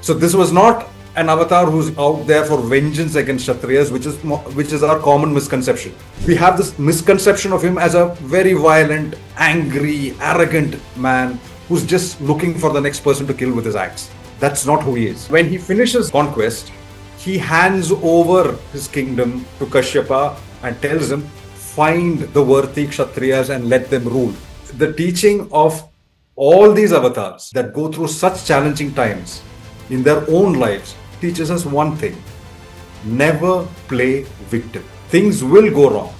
So this was not an avatar who's out there for vengeance against Kshatriyas, which is our common misconception. We have this misconception of him as a very violent, angry, arrogant man who's just looking for the next person to kill with his axe. That's not who he is. When he finishes conquest, he hands over his kingdom to Kashyapa and tells him, find the worthy Kshatriyas and let them rule. The teaching of all these avatars that go through such challenging times in their own lives teaches us one thing: never play victim. Things will go wrong.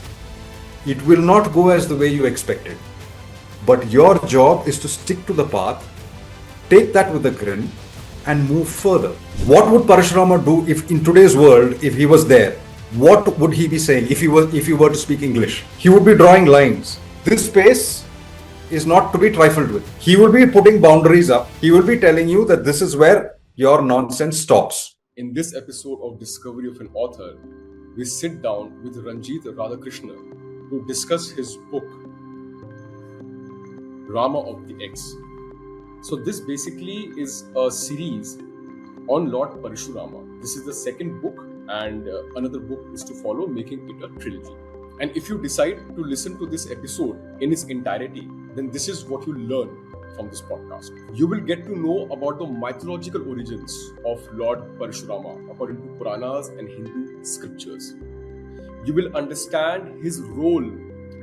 It will not go as the way you expected. But your job is to stick to the path, take that with a grin, and move further. What would Parashurama do if in today's world, if he was there? What would he be saying if he were to speak English? He would be drawing lines. This space is not to be trifled with. He will be putting boundaries up. He will be telling you that this is where your nonsense stops. In this episode of Discovery of an Author, we sit down with Ranjith Radhakrishnan to discuss his book, Rama of the X. So this basically is a series on Lord Parashurama. This is the second book, and another book is to follow, making it a trilogy. And if you decide to listen to this episode in its entirety, then this is what you learn from this podcast. You will get to know about the mythological origins of Lord Parashurama according to Puranas and Hindu scriptures. You will understand his role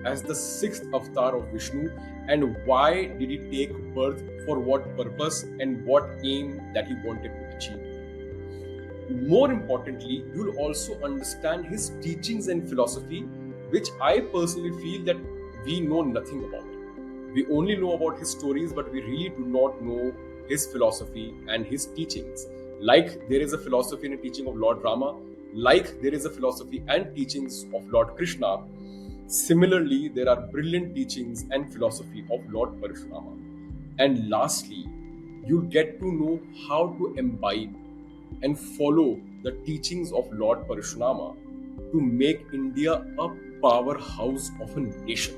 as the sixth avatar of Vishnu and why did he take birth, for what purpose and what aim that he wanted to achieve. More importantly, you will also understand his teachings and philosophy, which I personally feel that we know nothing about. We only know about his stories, but we really do not know his philosophy and his teachings. Like there is a philosophy and a teaching of Lord Rama, like there is a philosophy and teachings of Lord Krishna. Similarly, there are brilliant teachings and philosophy of Lord Parashurama. And lastly, you'll get to know how to imbibe and follow the teachings of Lord Parashurama to make India a powerhouse of a nation.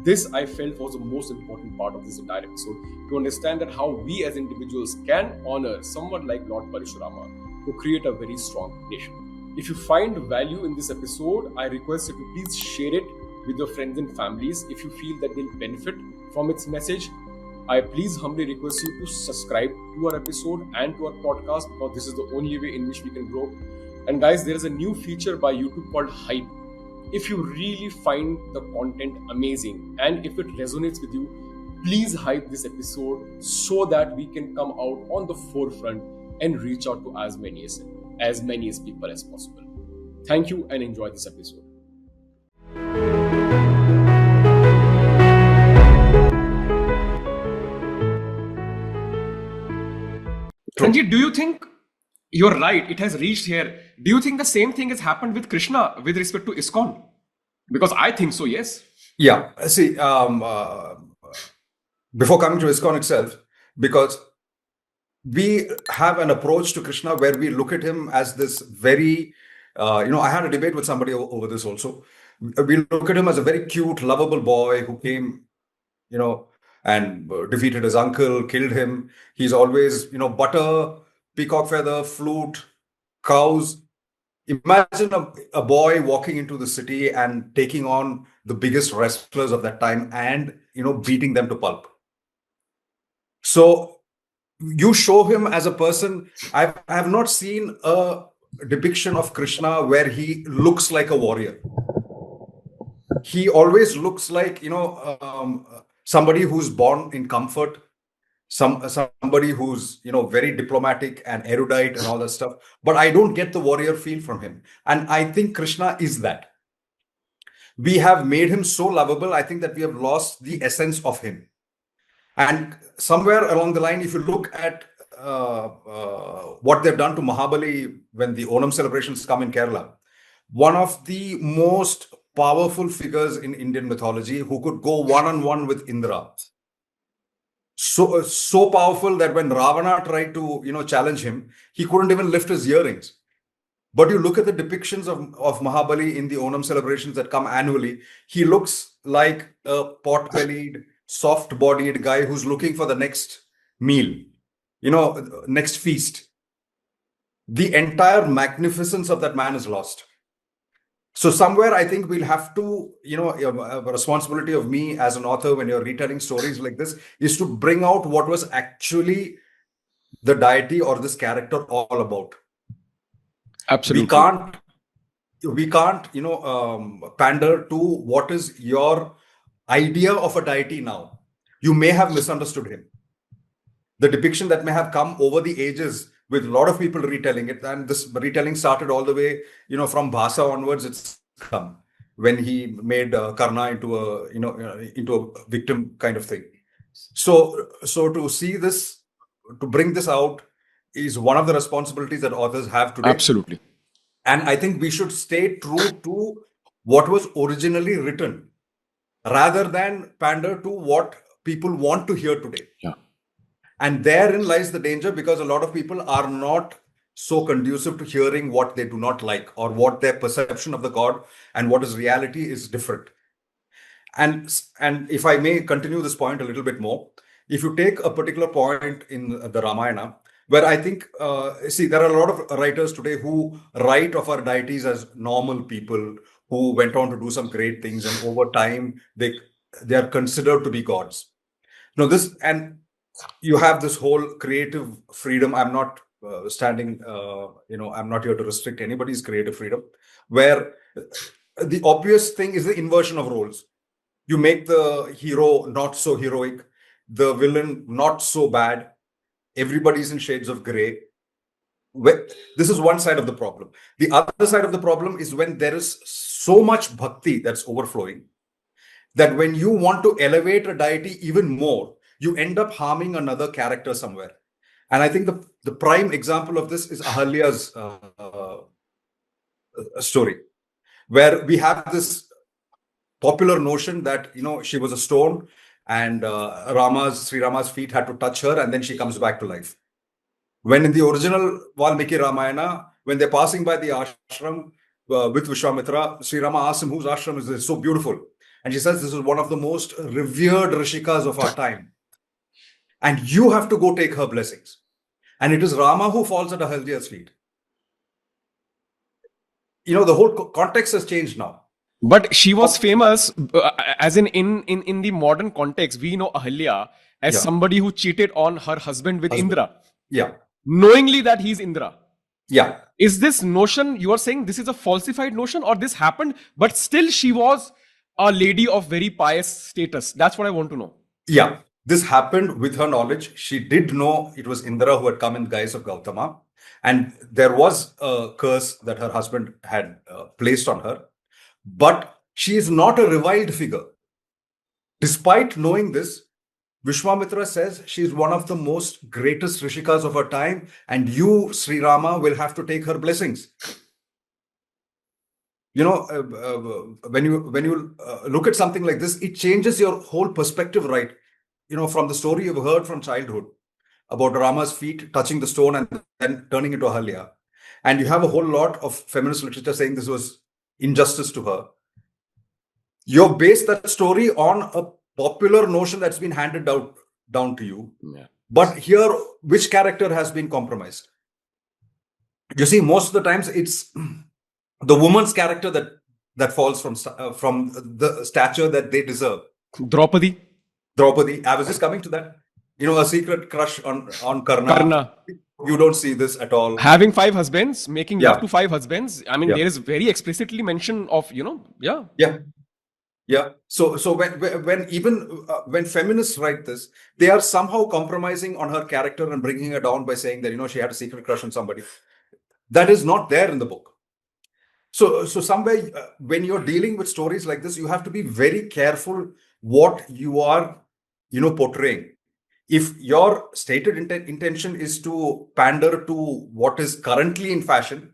This, I felt, was the most important part of this entire episode, to understand that how we as individuals can honor someone like Lord Parashurama to create a very strong nation. If you find value in this episode, I request you to please share it with your friends and families. If you feel that they'll benefit from its message, I please humbly request you to subscribe to our episode and to our podcast, because this is the only way in which we can grow. And guys, there is a new feature by YouTube called Hype. If you really find the content amazing and if it resonates with you, please hype this episode so that we can come out on the forefront and reach out to as many as people as possible. Thank you and enjoy this episode. Ranjit, do you think you're right? It has reached here. Do you think the same thing has happened with Krishna with respect to ISKCON? Because I think so, yes. Yeah. See, before coming to ISKCON itself, because we have an approach to Krishna where we look at him as this very, I had a debate with somebody over this also. We look at him as a very cute, lovable boy who came, and defeated his uncle, killed him. He's always, butter, peacock feather, flute, cows. Imagine a boy walking into the city and taking on the biggest wrestlers of that time and, beating them to pulp. So you show him as a person. I have not seen a depiction of Krishna where he looks like a warrior. He always looks like, somebody who's born in comfort, somebody who's very diplomatic and erudite and all that stuff, but I don't get the warrior feel from him. And I think Krishna is that. We have made him so lovable. I think that we have lost the essence of him. And somewhere along the line, if you look at what they've done to Mahabali when the Onam celebrations come in Kerala, one of the most powerful figures in Indian mythology who could go one-on-one with Indra. So powerful that when Ravana tried to, challenge him, he couldn't even lift his earrings. But you look at the depictions of Mahabali in the Onam celebrations that come annually, he looks like a pot-bellied, soft-bodied guy who's looking for the next meal, next feast. the entire magnificence of that man is lost. So somewhere I think we'll have to, a responsibility of me as an author when you're retelling stories like this is to bring out what was actually the deity or this character all about. Absolutely. We can't, pander to what is your idea of a deity now. You may have misunderstood him. The depiction that may have come over the ages with a lot of people retelling it, and this retelling started all the way, from Bhasa onwards. It's come when he made Karna into a victim kind of thing. So to see this, to bring this out, is one of the responsibilities that authors have today. Absolutely. And I think we should stay true to what was originally written, rather than pander to what people want to hear today. Yeah. And therein lies the danger, because a lot of people are not so conducive to hearing what they do not like, or what their perception of the god and what is reality is different. And if I may continue this point a little bit more, if you take a particular point in the Ramayana, where I think, there are a lot of writers today who write of our deities as normal people who went on to do some great things, and over time they are considered to be gods. Now you have this whole creative freedom. I'm not I'm not here to restrict anybody's creative freedom, where the obvious thing is the inversion of roles. You make the hero not so heroic, the villain not so bad. Everybody's in shades of gray. This is one side of the problem. The other side of the problem is when there is so much bhakti that's overflowing, that when you want to elevate a deity even more, you end up harming another character somewhere. And I think the prime example of this is Ahalya's story, where we have this popular notion that, she was a stone, and Sri Rama's feet had to touch her, and then she comes back to life. When in the original Valmiki Ramayana, when they're passing by the ashram with Vishwamitra, Sri Rama asks him, whose ashram is this? So beautiful. And she says, this is one of the most revered rishikas of our time. And you have to go take her blessings. And it is Rama who falls at Ahalya's feet. The whole context has changed now. But she was famous, as in the modern context, we know Ahalya as somebody who cheated on her husband with Indra. Yeah. Knowingly that he's Indra. Yeah. Is this notion, you are saying this is a falsified notion, or this happened, but still she was a lady of very pious status? That's what I want to know. Yeah. This happened with her knowledge. She did know it was Indra who had come in the guise of Gautama. And there was a curse that her husband had placed on her. But she is not a reviled figure. Despite knowing this, Vishwamitra says she is one of the most greatest rishikas of her time, and you, Sri Rama, will have to take her blessings. When you look at something like this, it changes your whole perspective, right? From the story you've heard from childhood about Rama's feet touching the stone and then turning into Ahalya. And you have a whole lot of feminist literature saying this was injustice to her. You've based that story on a popular notion that's been handed down to you. Yeah. But here, which character has been compromised? You see, most of the times it's the woman's character that falls from the stature that they deserve. Draupadi. I was just coming to that. A secret crush on Karna. You don't see this at all. Having 5 husbands, making love to 5 husbands. I mean, there is very explicitly mention of, Yeah. So when feminists write this, they are somehow compromising on her character and bringing her down by saying that, she had a secret crush on somebody. That is not there in the book. So somewhere when you're dealing with stories like this, you have to be very careful what you are, portraying. If your stated intention is to pander to what is currently in fashion,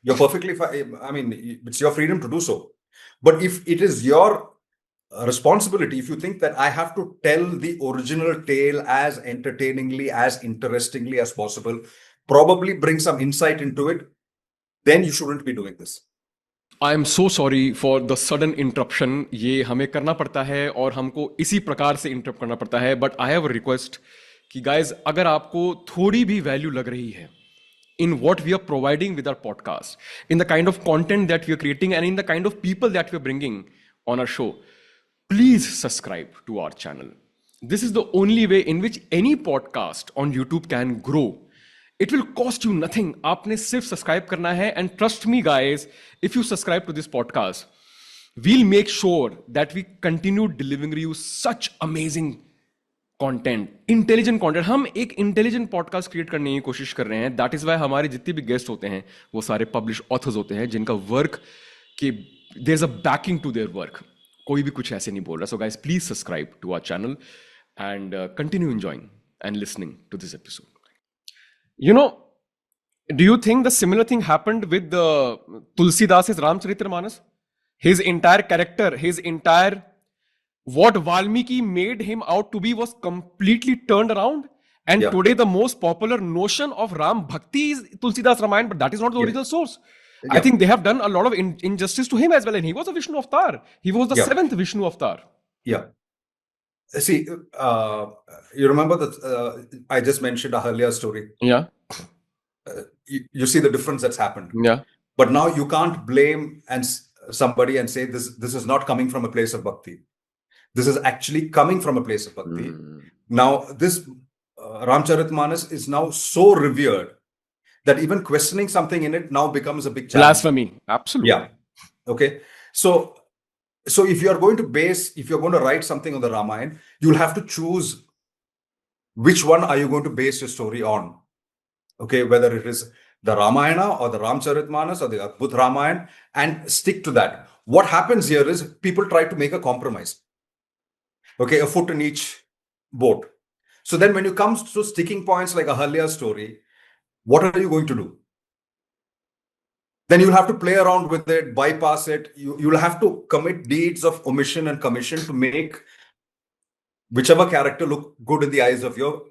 you're perfectly fine. I mean, it's your freedom to do so. But if it is your responsibility, if you think that I have to tell the original tale as entertainingly, as interestingly as possible, probably bring some insight into it, then you shouldn't be doing this. I am so sorry for the sudden interruption. ये हमें करना पड़ता है और हमको इसी प्रकार से इंटरप्ट करना पड़ता है. But I have a request कि guys, अगर आपको थोड़ी भी वैल्यू लग रही है in what we are providing with our podcast, in the kind of content that we are creating, and in the kind of people that we are bringing on our show, please subscribe to our channel. This is the only way in which any podcast on YouTube can grow. It will cost you nothing. आपने सिर्फ subscribe करना है, and trust me guys, if you subscribe to this podcast, we'll make sure that we continue delivering you such amazing content, intelligent content. हम एक intelligent podcast create करने की कोशिश कर रहे हैं. That is why हमारे जितने भी guest होते हैं वो सारे published authors होते हैं जिनका work के there's a backing to their work. कोई भी कुछ ऐसे नहीं बोल रहा. So guys, please subscribe to our channel and continue enjoying and listening to this episode. You know, do you think the similar thing happened with Tulsidas' Ramcharitamanas? His entire character, his entire what Valmiki made him out to be was completely turned around. And today the most popular notion of Ram Bhakti is Tulsidas Ramayana, but that is not the original source. I think they have done a lot of injustice to him as well. And he was a Vishnu avatar. He was the seventh Vishnu avatar. Yeah. See, you remember that I just mentioned a earlier story. Yeah. You see the difference that's happened. Yeah. But now you can't blame somebody and say this is not coming from a place of bhakti. This is actually coming from a place of bhakti. Now, this Ramcharitmanas is now so revered that even questioning something in it now becomes a big challenge. Blasphemy. Absolutely. Yeah. Okay. So if you're going to write something on the Ramayana, you'll have to choose which one are you going to base your story on. Okay, whether it is the Ramayana or the Ramcharitmanas or the Adbhut Ramayana, and stick to that. What happens here is people try to make a compromise. Okay, a foot in each boat. So then when you come to sticking points like Ahalya's story, what are you going to do? Then you'll have to play around with it, bypass it. You'll have to commit deeds of omission and commission to make whichever character look good in the eyes of your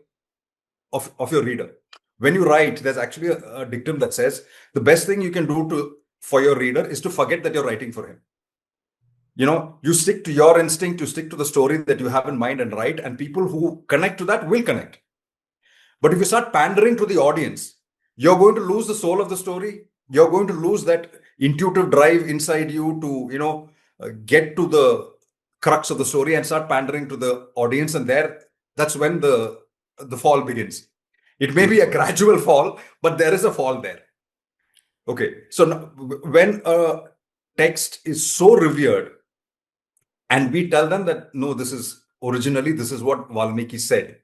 reader. When you write, there's actually a dictum that says the best thing you can do for your reader is to forget that you're writing for him. You know, you stick to your instinct, you stick to the story that you have in mind and write, and people who connect to that will connect. But if you start pandering to the audience, you're going to lose the soul of the story. You're going to lose that intuitive drive inside you to, get to the crux of the story and start pandering to the audience. And that's when the fall begins. It may be a gradual fall, but there is a fall there. Okay. So when a text is so revered and we tell them that, no, this is what Valmiki said.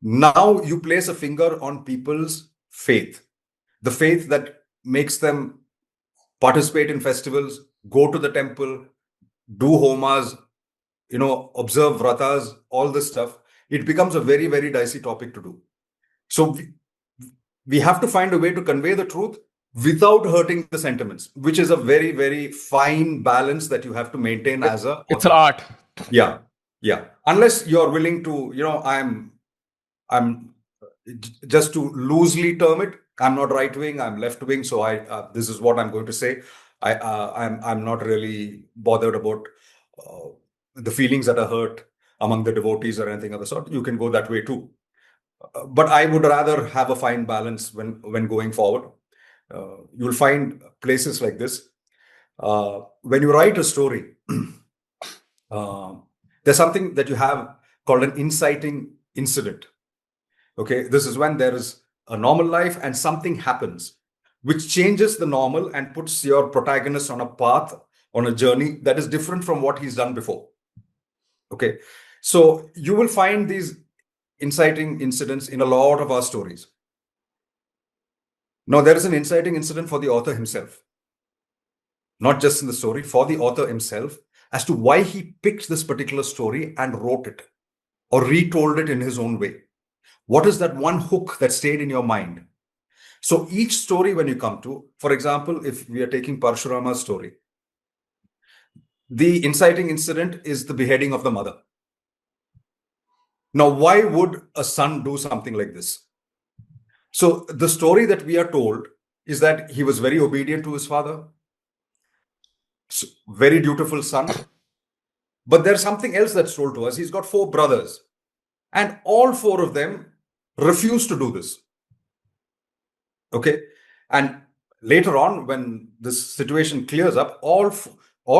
Now you place a finger on people's faith, the faith that makes them participate in festivals, go to the temple, do homas, observe vratas, all this stuff. It becomes a very, very dicey topic to do. So we have to find a way to convey the truth without hurting the sentiments, which is a very, very fine balance that you have to maintain as a... It's an art. Yeah. Yeah. Unless you're willing to, I'm just to loosely term it, I'm not right wing, I'm left wing. So this is what I'm going to say. I'm not really bothered about the feelings that are hurt among the devotees or anything of the sort. You can go that way too. But I would rather have a fine balance when going forward. You'll find places like this. When you write a story, there's something that you have called an inciting incident. Okay, this is when there is a normal life and something happens which changes the normal and puts your protagonist on a path, on a journey that is different from what he's done before. Okay, so you will find these inciting incidents in a lot of our stories. Now, there is an inciting incident for the author himself, not just in the story, for the author himself, as to why he picked this particular story and wrote it or retold it in his own way. What is that one hook that stayed in your mind? So each story when you come to, for example, if we are taking Parashurama's story, the inciting incident is the beheading of the mother. Now, why would a son do something like this? So the story that we are told is that he was very obedient to his father, very dutiful son. But there's something else that's told to us. He's got 4 brothers, and all 4 of them refuse to do this. Okay, and later on, when this situation clears up, all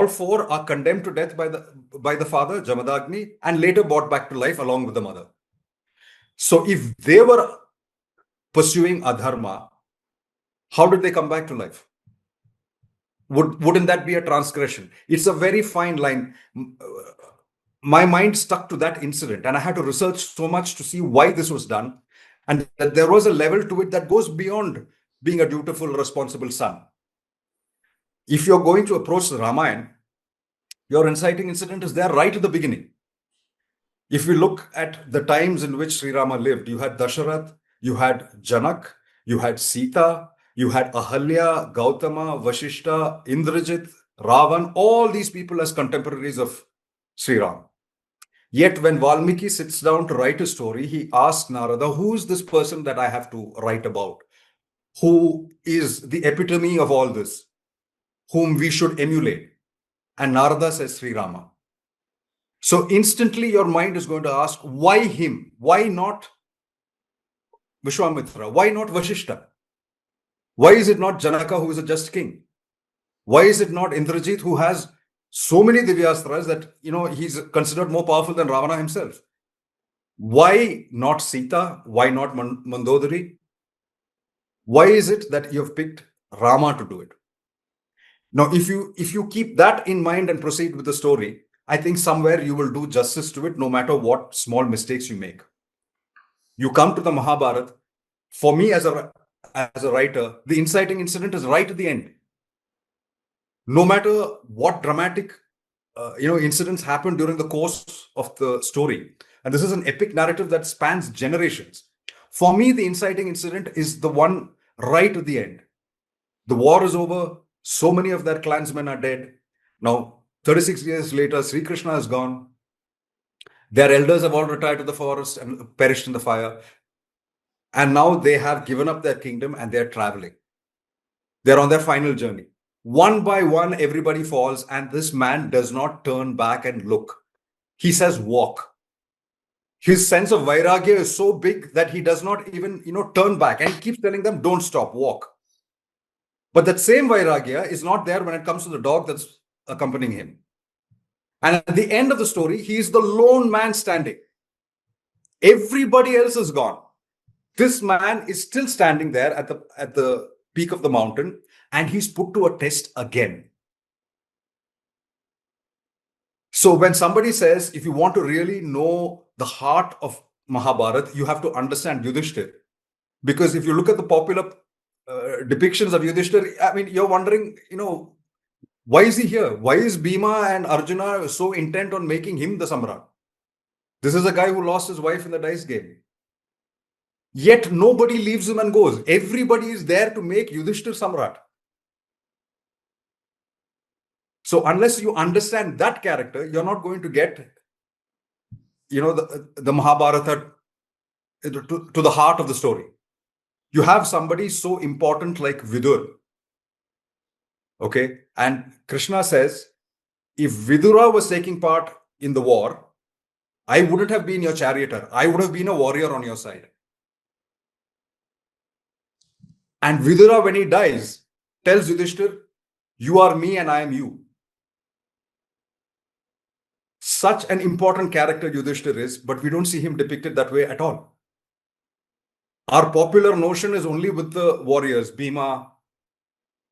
four are condemned to death by the father Jamadagni, and later brought back to life along with the mother. So if they were pursuing adharma, how did they come back to life? Wouldn't that be a transgression? It's a very fine line. My mind stuck to that incident, and I had to research so much to see why this was done, and that there was a level to it that goes beyond being a dutiful, responsible son. If you're going to approach the Ramayana, your inciting incident is there right at the beginning. If we look at the times in which Sri Rama lived, you had Dasharath, you had Janak, you had Sita, you had Ahalya, Gautama, Vashishta, Indrajit, Ravan, all these people as contemporaries of Sri Ram. Yet when Valmiki sits down to write a story, he asks Narada, who is this person that I have to write about? Who is the epitome of all this? Whom we should emulate? And Narada says Sri Rama. So instantly your mind is going to ask, why him? Why not Vishwamitra? Why not Vashishta? Why is it not Janaka, who is a just king? Why is it not Indrajit, who has so many Divyastras that, he's considered more powerful than Ravana himself? Why not Sita? Why not Mandodari? Why is it that you have picked Rama to do it? Now, if you keep that in mind and proceed with the story, I think somewhere you will do justice to it, no matter what small mistakes you make. You come to the Mahabharata. For me, as a writer, the inciting incident is right at the end. No matter what dramatic, incidents happen during the course of the story, and this is an epic narrative that spans generations. For me, the inciting incident is the one right at the end. The war is over. So many of their clansmen are dead. Now, 36 years later, Sri Krishna is gone. Their elders have all retired to the forest and perished in the fire. And now they have given up their kingdom and they're traveling. They're on their final journey. One by one, everybody falls, and this man does not turn back and look. He says, walk. His sense of vairagya is so big that he does not even, turn back, and he keeps telling them, don't stop, walk. But that same vairagya is not there when it comes to the dog that's accompanying him. And at the end of the story, he is the lone man standing. Everybody else is gone. This man is still standing there at the peak of the mountain, and he's put to a test again. So when somebody says, if you want to really know the heart of Mahabharata, you have to understand Yudhishthir. Because if you look at the popular depictions of Yudhishthir, I mean, you're wondering, why is he here? Why is Bhima and Arjuna so intent on making him the Samrat? This is a guy who lost his wife in the dice game. Yet nobody leaves him and goes. Everybody is there to make Yudhishthir Samrat. So unless you understand that character, you're not going to get, the Mahabharata to the heart of the story. You have somebody so important like Vidur. Okay. And Krishna says, if Vidura was taking part in the war, I wouldn't have been your charioteer. I would have been a warrior on your side. And Vidura, when he dies, tells Yudhishthir, you are me and I am you. Such an important character Yudhishthir is, but we don't see him depicted that way at all. Our popular notion is only with the warriors, Bhima,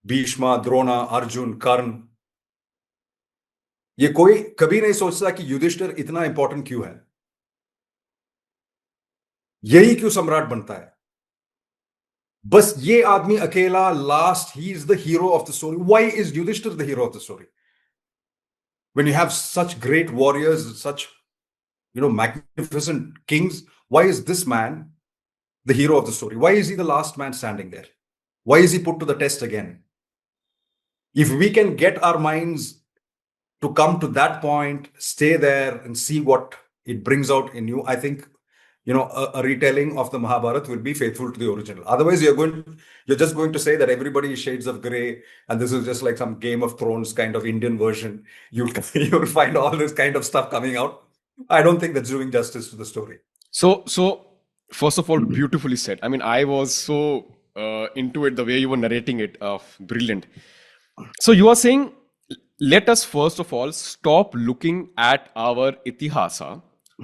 Bhishma, Drona, Arjun, Karn. ये कोई कभी नहीं सोचता कि युधिष्ठिर इतना important क्यों है, यही क्यों सम्राट बनता है. बस ये आदमी अकेला last, he is the hero of the story. Why is Yudhishthir the hero of the story? When you have such great warriors, such magnificent kings, why is this man the hero of the story? Why is he the last man standing there? Why is he put to the test again? If we can get our minds to come to that point, stay there and see what it brings out in you, I think a retelling of the Mahabharata will be faithful to the original. Otherwise, you're just going to say that everybody is shades of grey, and this is just like some Game of Thrones kind of Indian version. You'll find all this kind of stuff coming out. I don't think that's doing justice to the story. So first of all, beautifully said. I mean, I was so into it the way you were narrating it. Brilliant. So you are saying, let us first of all stop looking at our itihasa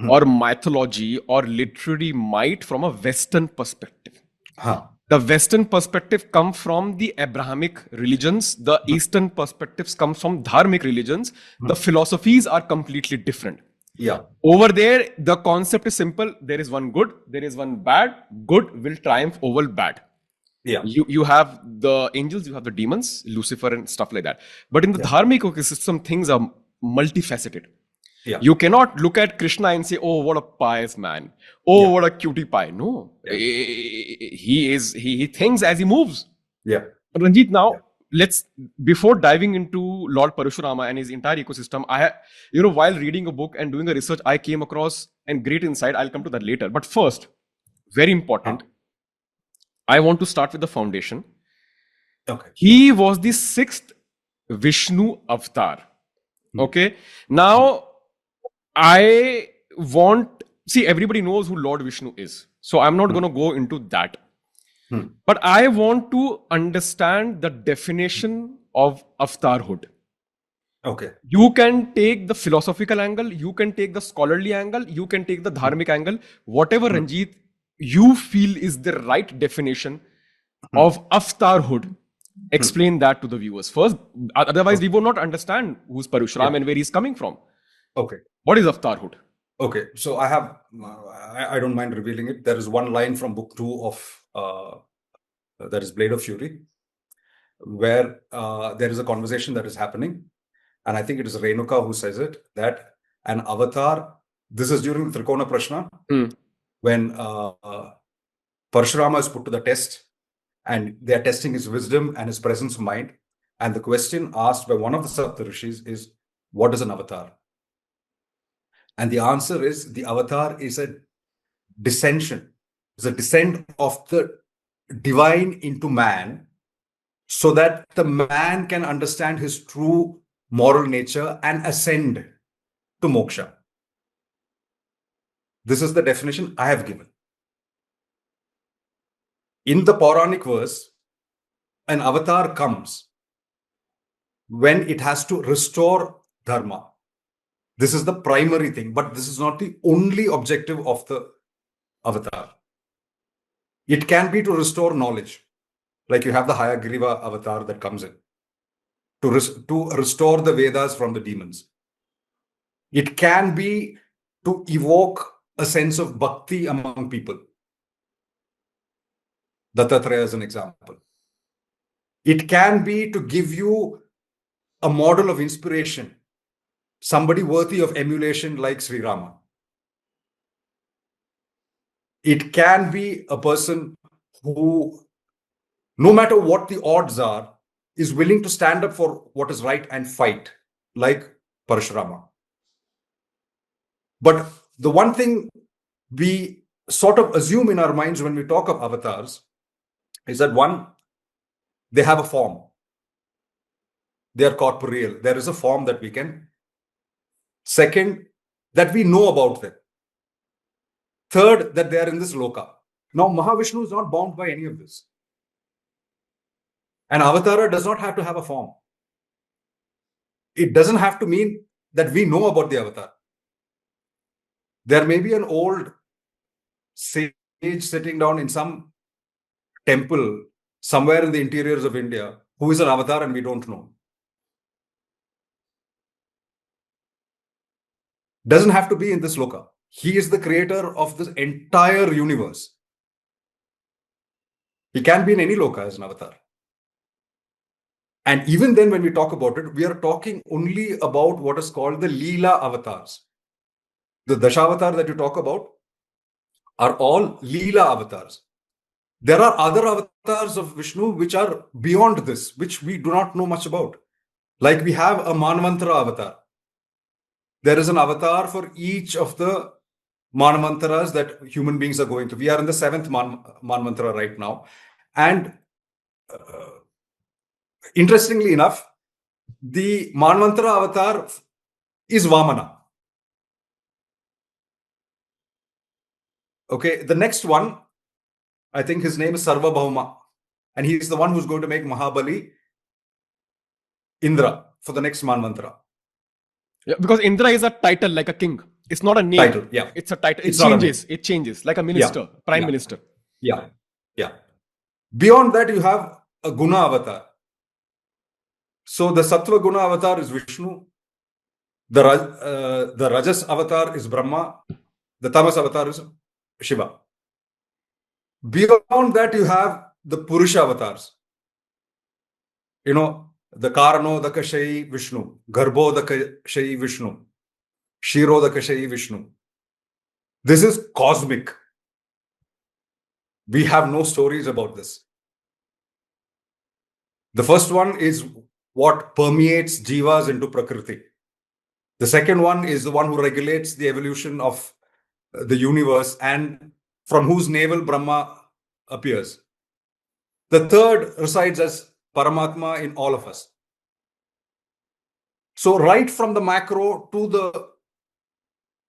or mythology or literary might from a Western perspective. Huh. The Western perspective come from the Abrahamic religions. The Eastern perspectives comes from dharmic religions. The philosophies are completely different. Yeah. Over there, the concept is simple. There is one good, there is one bad. Good will triumph over bad. Yeah. You have the angels, you have the demons, Lucifer and stuff like that. But in the Yeah. dharmic ecosystem, things are multifaceted. Yeah. You cannot look at Krishna and say, "Oh, what a pious man! Oh, Yeah. what a cutie pie!" No, Yeah. he thinks as he moves. Yeah. Ranjit, now Yeah. let's, before diving into Lord Parashurama and his entire ecosystem, while reading a book and doing a research, I came across a great insight. I'll come to that later. But first, very important, I want to start with the foundation. Okay. He was the 6th Vishnu avatar. Okay. Now, I want, see, everybody knows who Lord Vishnu is. So I'm not going to go into that. But I want to understand the definition of Avatarhood. Okay. You can take the philosophical angle, you can take the scholarly angle, you can take the dharmic angle, whatever, Ranjit, you feel is the right definition of Avatarhood. Explain that to the viewers first. Otherwise, we will not understand who's Parashurama and where he's coming from. Okay. What is Avatarhood? Okay. So I have, I don't mind revealing it. There is one line from book 2 of, that is Blade of Fury, where there is a conversation that is happening. And I think it is Renuka who says it, that an avatar, this is during the Trikona Prashna, when Parashurama is put to the test, and they are testing his wisdom and his presence of mind. And the question asked by one of the Saptarishis is, what is an avatar? And the answer is, the avatar is a descension, is a descent of the divine into man, so that the man can understand his true moral nature and ascend to moksha. This is the definition I have given. In the Puranic verse, an avatar comes when it has to restore dharma. This is the primary thing, but this is not the only objective of the avatar. It can be to restore knowledge, like you have the Hayagriva avatar that comes in to restore the Vedas from the demons. It can be to evoke a sense of bhakti among people. Dattatreya is an example. It can be to give you a model of inspiration, somebody worthy of emulation like Sri Rama. It can be a person who, no matter what the odds are, is willing to stand up for what is right and fight, like Parashurama. But the one thing we sort of assume in our minds when we talk of avatars is that, one, they have a form. They are corporeal. There is a form that we can. Second, that we know about them. Third, that they are in this loka. Now, Mahavishnu is not bound by any of this. An avatar does not have to have a form. It doesn't have to mean that we know about the avatar. There may be an old sage sitting down in some temple somewhere in the interiors of India who is an avatar and we don't know. Doesn't have to be in this loka. He is the creator of this entire universe. He can be in any loka as an avatar. And even then, when we talk about it, we are talking only about what is called the Leela avatars. The Dashavatar that you talk about are all Leela avatars. There are other avatars of Vishnu which are beyond this, which we do not know much about. Like we have a Manvantara avatar. There is an avatar for each of the Manvantaras that human beings are going through. We are in the 7th Manvantara right now. And interestingly enough, the Manvantara avatar is Vamana. Okay, the next one, I think his name is Sarvabhauma. And he's the one who's going to make Mahabali Indra for the next Manvantara. Yeah, because Indra is a title like a king. It's not a name. Title, yeah. It's a title. It's not a name. It changes like a minister, prime minister. Yeah. Beyond that, you have a Guna avatar. So the Sattva Guna avatar is Vishnu. The Rajas avatar is Brahma. The Tamas avatar is Shiva. Beyond that, you have the Purusha avatars. The Karano, the Kashayi Vishnu. Garbho, the Kashayi Vishnu. Shiro, the Kashayi Vishnu. This is cosmic. We have no stories about this. The first one is what permeates jivas into Prakriti. The second one is the one who regulates the evolution of the universe and from whose navel Brahma appears. The third resides as Paramatma in all of us. So right from the macro to the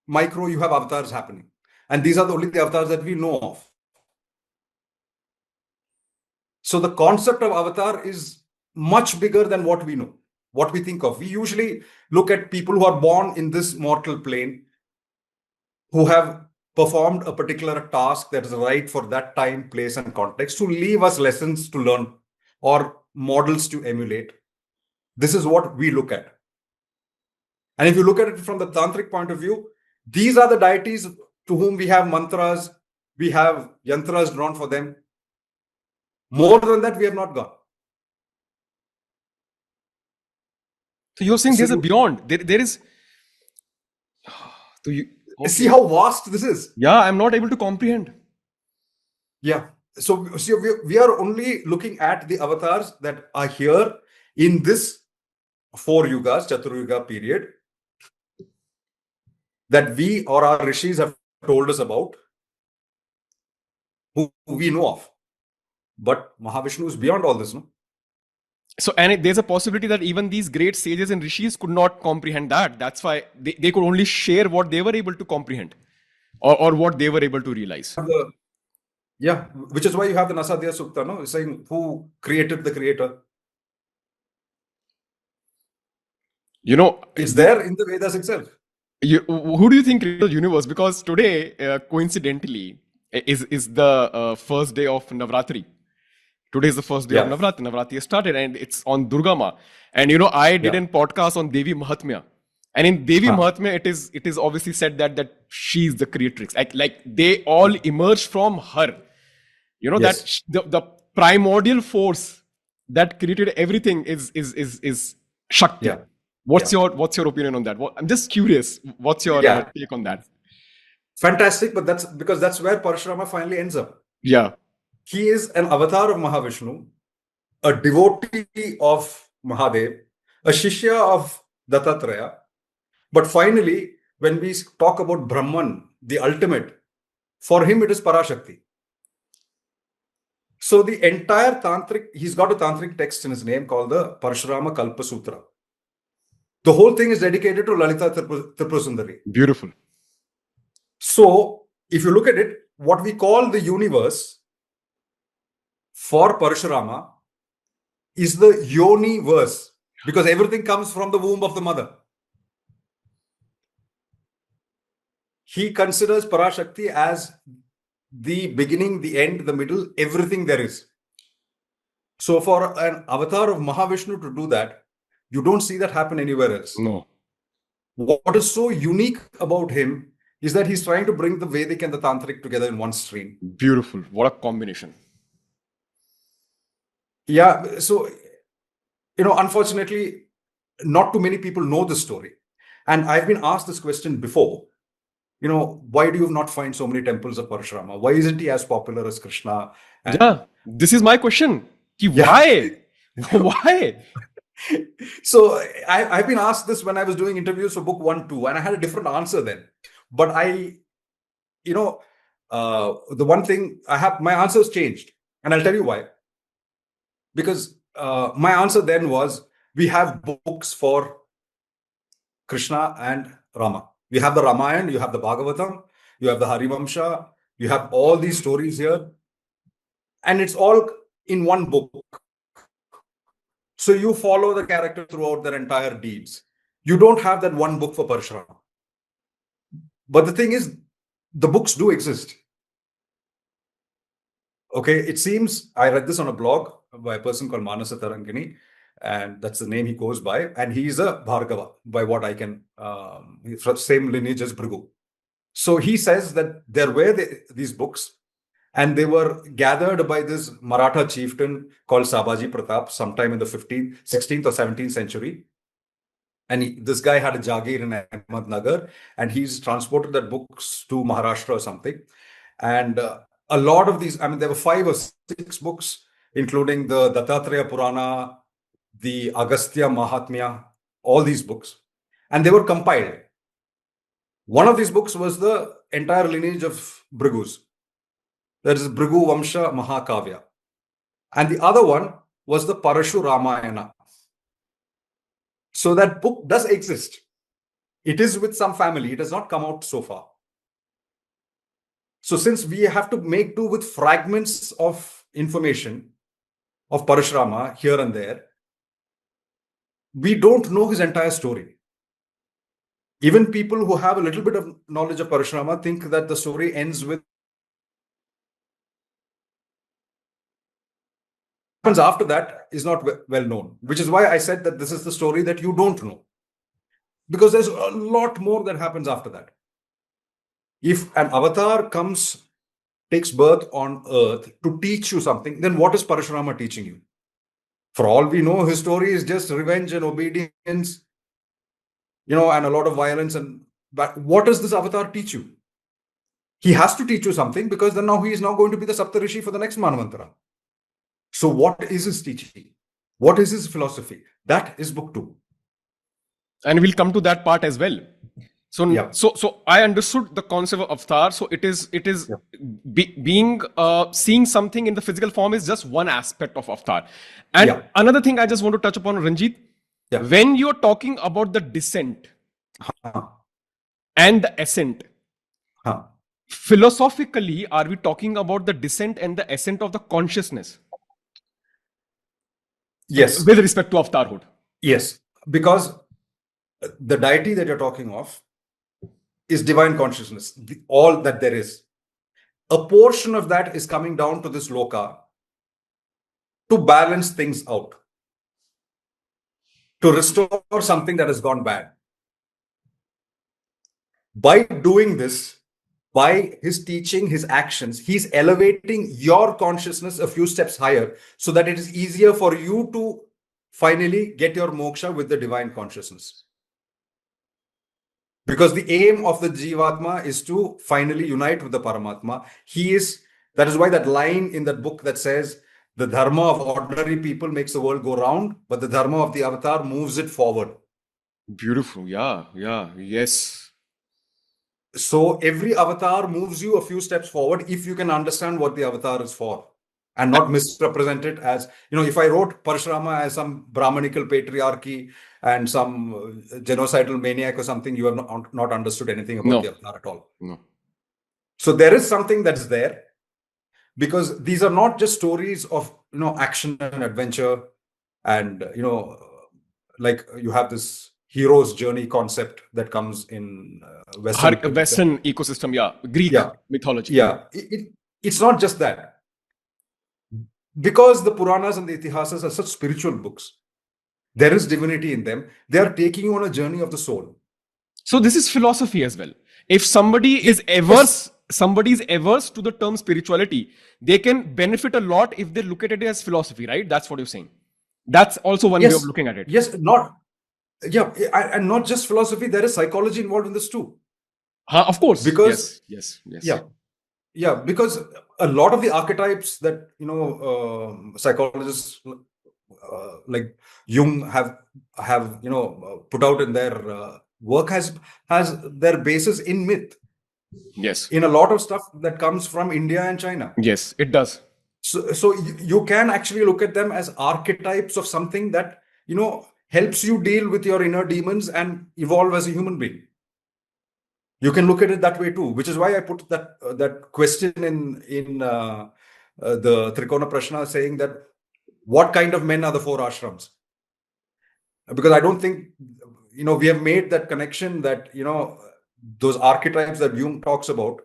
micro, you have avatars happening. And these are only the avatars that we know of. So the concept of avatar is much bigger than what we know, what we think of. We usually look at people who are born in this mortal plane, who have performed a particular task that is right for that time, place, and context, to leave us lessons to learn or models to emulate. This is what we look at. And if you look at it from the tantric point of view, these are the deities to whom we have mantras, we have yantras drawn for them. More than that, we have not gone. So you're saying there's a beyond. There is. So see how vast this is. Yeah, I'm not able to comprehend. Yeah. So we are only looking at the avatars that are here in this 4 yugas, Chaturyuga period, that we or our rishis have told us about, who we know of. But Mahavishnu is beyond all this, no? So, and there's a possibility that even these great sages and rishis could not comprehend that. That's why they could only share what they were able to comprehend or what they were able to realize. Yeah, which is why you have the Nasadhya Sukta, no? Saying who created the creator. It's there in the Vedas itself. Who do you think created the universe? Because today, coincidentally, is the first day of Navratri. Today is the first day of Navratri. Navratri has started and it's on Durga Ma. And I did a podcast on Devi Mahatmya. And in Devi Mahatmya, it is obviously said that she's the creatrix. Like they all emerge from her. That the primordial force that created everything is Shakti. Yeah. What's your opinion on that? I'm just curious. What's your take on that? Fantastic, but that's where Parashurama finally ends up. Yeah. He is an avatar of Mahavishnu, a devotee of Mahadev, a Shishya of Dattatreya. But finally, when we talk about Brahman, the ultimate, for him it is Parashakti. So the entire Tantric, he's got a Tantric text in his name called the Parashurama Kalpa Sutra. The whole thing is dedicated to Lalita Tripurasundari. Beautiful. So if you look at it, what we call the universe for Parashurama is the Yoni verse, because everything comes from the womb of the mother. He considers Parashakti as the beginning, the end, the middle, everything there is. So for an avatar of Mahavishnu to do that, you don't see that happen anywhere else. No. What is so unique about him is that he's trying to bring the Vedic and the Tantric together in one stream. Beautiful. What a combination. Yeah. So, unfortunately, not too many people know this story. And I've been asked this question before. Why do you not find so many temples of Parashurama? Why isn't he as popular as Krishna? This is my question. Why? Why? So I've been asked this when I was doing interviews for book 1, 2, and I had a different answer then. But the one thing my answer's changed, and I'll tell you why. Because my answer then was, we have books for Krishna and Rama. We have the Ramayana, you have the Bhagavatam, you have the Harivamsha, you have all these stories here. And it's all in one book. So you follow the character throughout their entire deeds. You don't have that one book for Parashurama. But the thing is, the books do exist. Okay, it seems, I read this on a blog by a person called Manasa Tarangini, and that's the name he goes by. And he's a Bhargava, by what I can, he's from same lineage as Bhrigu. So he says that there were these books, and they were gathered by this Maratha chieftain called Sabaji Pratap sometime in the 16th or 17th century. And this guy had a Jagir in Ahmednagar, and he's transported that books to Maharashtra or something. And a lot of these, I mean, there were 5 or 6 books, including the Dattatreya Purana, the Agastya Mahatmya, all these books. And they were compiled. One of these books was the entire lineage of Bhrigus. That is Bhrigu Vamsha Mahakavya. And the other one was the Parashuramayana. So that book does exist. It is with some family. It has not come out so far. So since we have to make do with fragments of information of Parashurama here and there, we don't know his entire story. Even people who have a little bit of knowledge of Parashurama think that the story ends with what happens after that is not well known, which is why I said that this is the story that you don't know. Because there's a lot more that happens after that. If an avatar takes birth on earth to teach you something, then what is Parashurama teaching you? For all we know, his story is just revenge and obedience, and a lot of violence. But what does this avatar teach you? He has to teach you something, because then now he is now going to be the Saptarishi for the next Manvantara. So what is his teaching? What is his philosophy? That is book 2. And we'll come to that part as well. So, Yeah. so I understood the concept of avatar. So it is seeing something in the physical form is just one aspect of avatar. And another thing I just want to touch upon, Ranjith, when you're talking about the descent and the ascent, philosophically, are we talking about the descent and the ascent of the consciousness? Yes. With respect to Avatarhood. Yes. Because the deity that you're talking of is divine consciousness, all that there is. A portion of that is coming down to this loka to balance things out, to restore something that has gone bad. By doing this, by his teaching, his actions, he's elevating your consciousness a few steps higher, so that it is easier for you to finally get your moksha with the divine consciousness. Because the aim of the Jivatma is to finally unite with the Paramatma. That is why that line in that book that says, the Dharma of ordinary people makes the world go round, but the Dharma of the Avatar moves it forward. Beautiful. Yeah. Yes. So every Avatar moves you a few steps forward if you can understand what the Avatar is for, and not misrepresent it as, if I wrote Parashurama as some Brahmanical patriarchy and some genocidal maniac or something, you have not understood anything about the Avatar at all. No. So there is something that's there, because these are not just stories of, action and adventure, and, like you have this hero's journey concept that comes in Western ecosystem, Greek mythology. Yeah, it's not just that. Because the Puranas and the Itihasas are such spiritual books, there is divinity in them. They are taking you on a journey of the soul. So this is philosophy as well. If somebody is averse to the term spirituality, they can benefit a lot if they look at it as philosophy, right? That's what you're saying. That's also one way of looking at it. Yes, and not just philosophy. There is psychology involved in this too. Of course. Because yes. Yeah, because a lot of the archetypes that psychologists like Jung have put out in their work has their basis in myth. Yes. In a lot of stuff that comes from India and China. Yes, it does. So you can actually look at them as archetypes of something that helps you deal with your inner demons and evolve as a human being. You can look at it that way too, which is why I put that question in the Trikona Prashna, saying that what kind of men are the four ashrams? Because I don't think, we have made that connection that, those archetypes that Jung talks about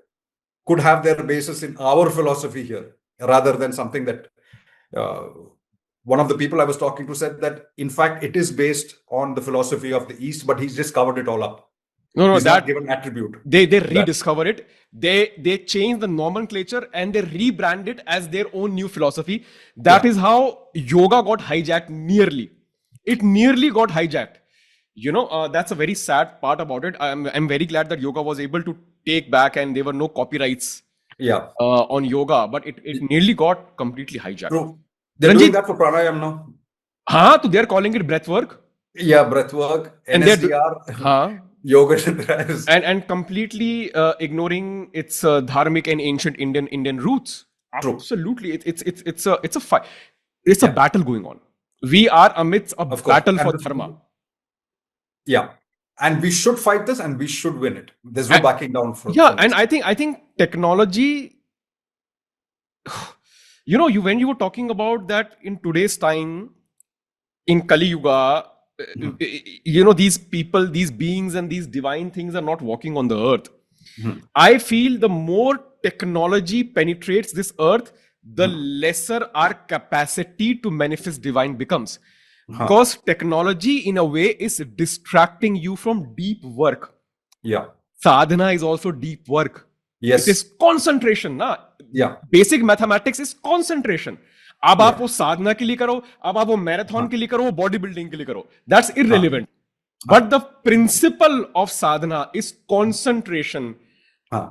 could have their basis in our philosophy here, rather than something that one of the people I was talking to said that, in fact, it is based on the philosophy of the East, but he's just covered it all up. No, He's that not given attribute. they rediscover it. They change the nomenclature and they rebrand it as their own new philosophy. That is how yoga got hijacked. It nearly got hijacked. That's a very sad part about it. I'm very glad that yoga was able to take back and there were no copyrights Yeah. on yoga, but it nearly got completely hijacked. True. They're Ranjith, doing that for pranayam now. so they're calling it breathwork. Yeah, breathwork, And NSDR, yoga nidra. And completely ignoring its dharmic and ancient Indian roots. True. Absolutely, it's a fight. It's a battle going on. We are amidst a battle for dharma. Yeah, and we should fight this, and we should win it. There's no backing down for. And I think technology. When you were talking about that in today's time, in Kali Yuga, these people, these beings, and these divine things are not walking on the earth. I feel the more technology penetrates this earth, the lesser our capacity to manifest divine becomes. Because technology, in a way, is distracting you from deep work. Yeah. Sadhana is also deep work. Yes. It is concentration. Yeah. Basic mathematics is concentration. अब आप वो साधना के लिए करो, अब आप वो marathon के लिए करो, वो बॉडी बिल्डिंग के लिए करो. That's irrelevant. But the principle of sadhana is concentration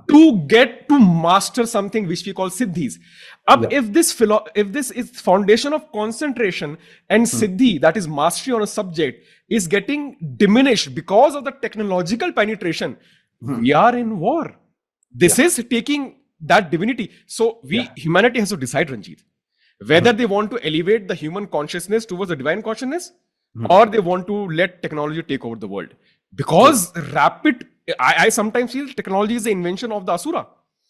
to get to master something which we call siddhis. If this is foundation of concentration and siddhi, that is mastery on a subject, is getting diminished because of the technological penetration, we are in war. This is taking that divinity. So humanity has to decide, Ranjith, whether they want to elevate the human consciousness towards the divine consciousness, or they want to let technology take over the world. Because I sometimes feel technology is the invention of the asura.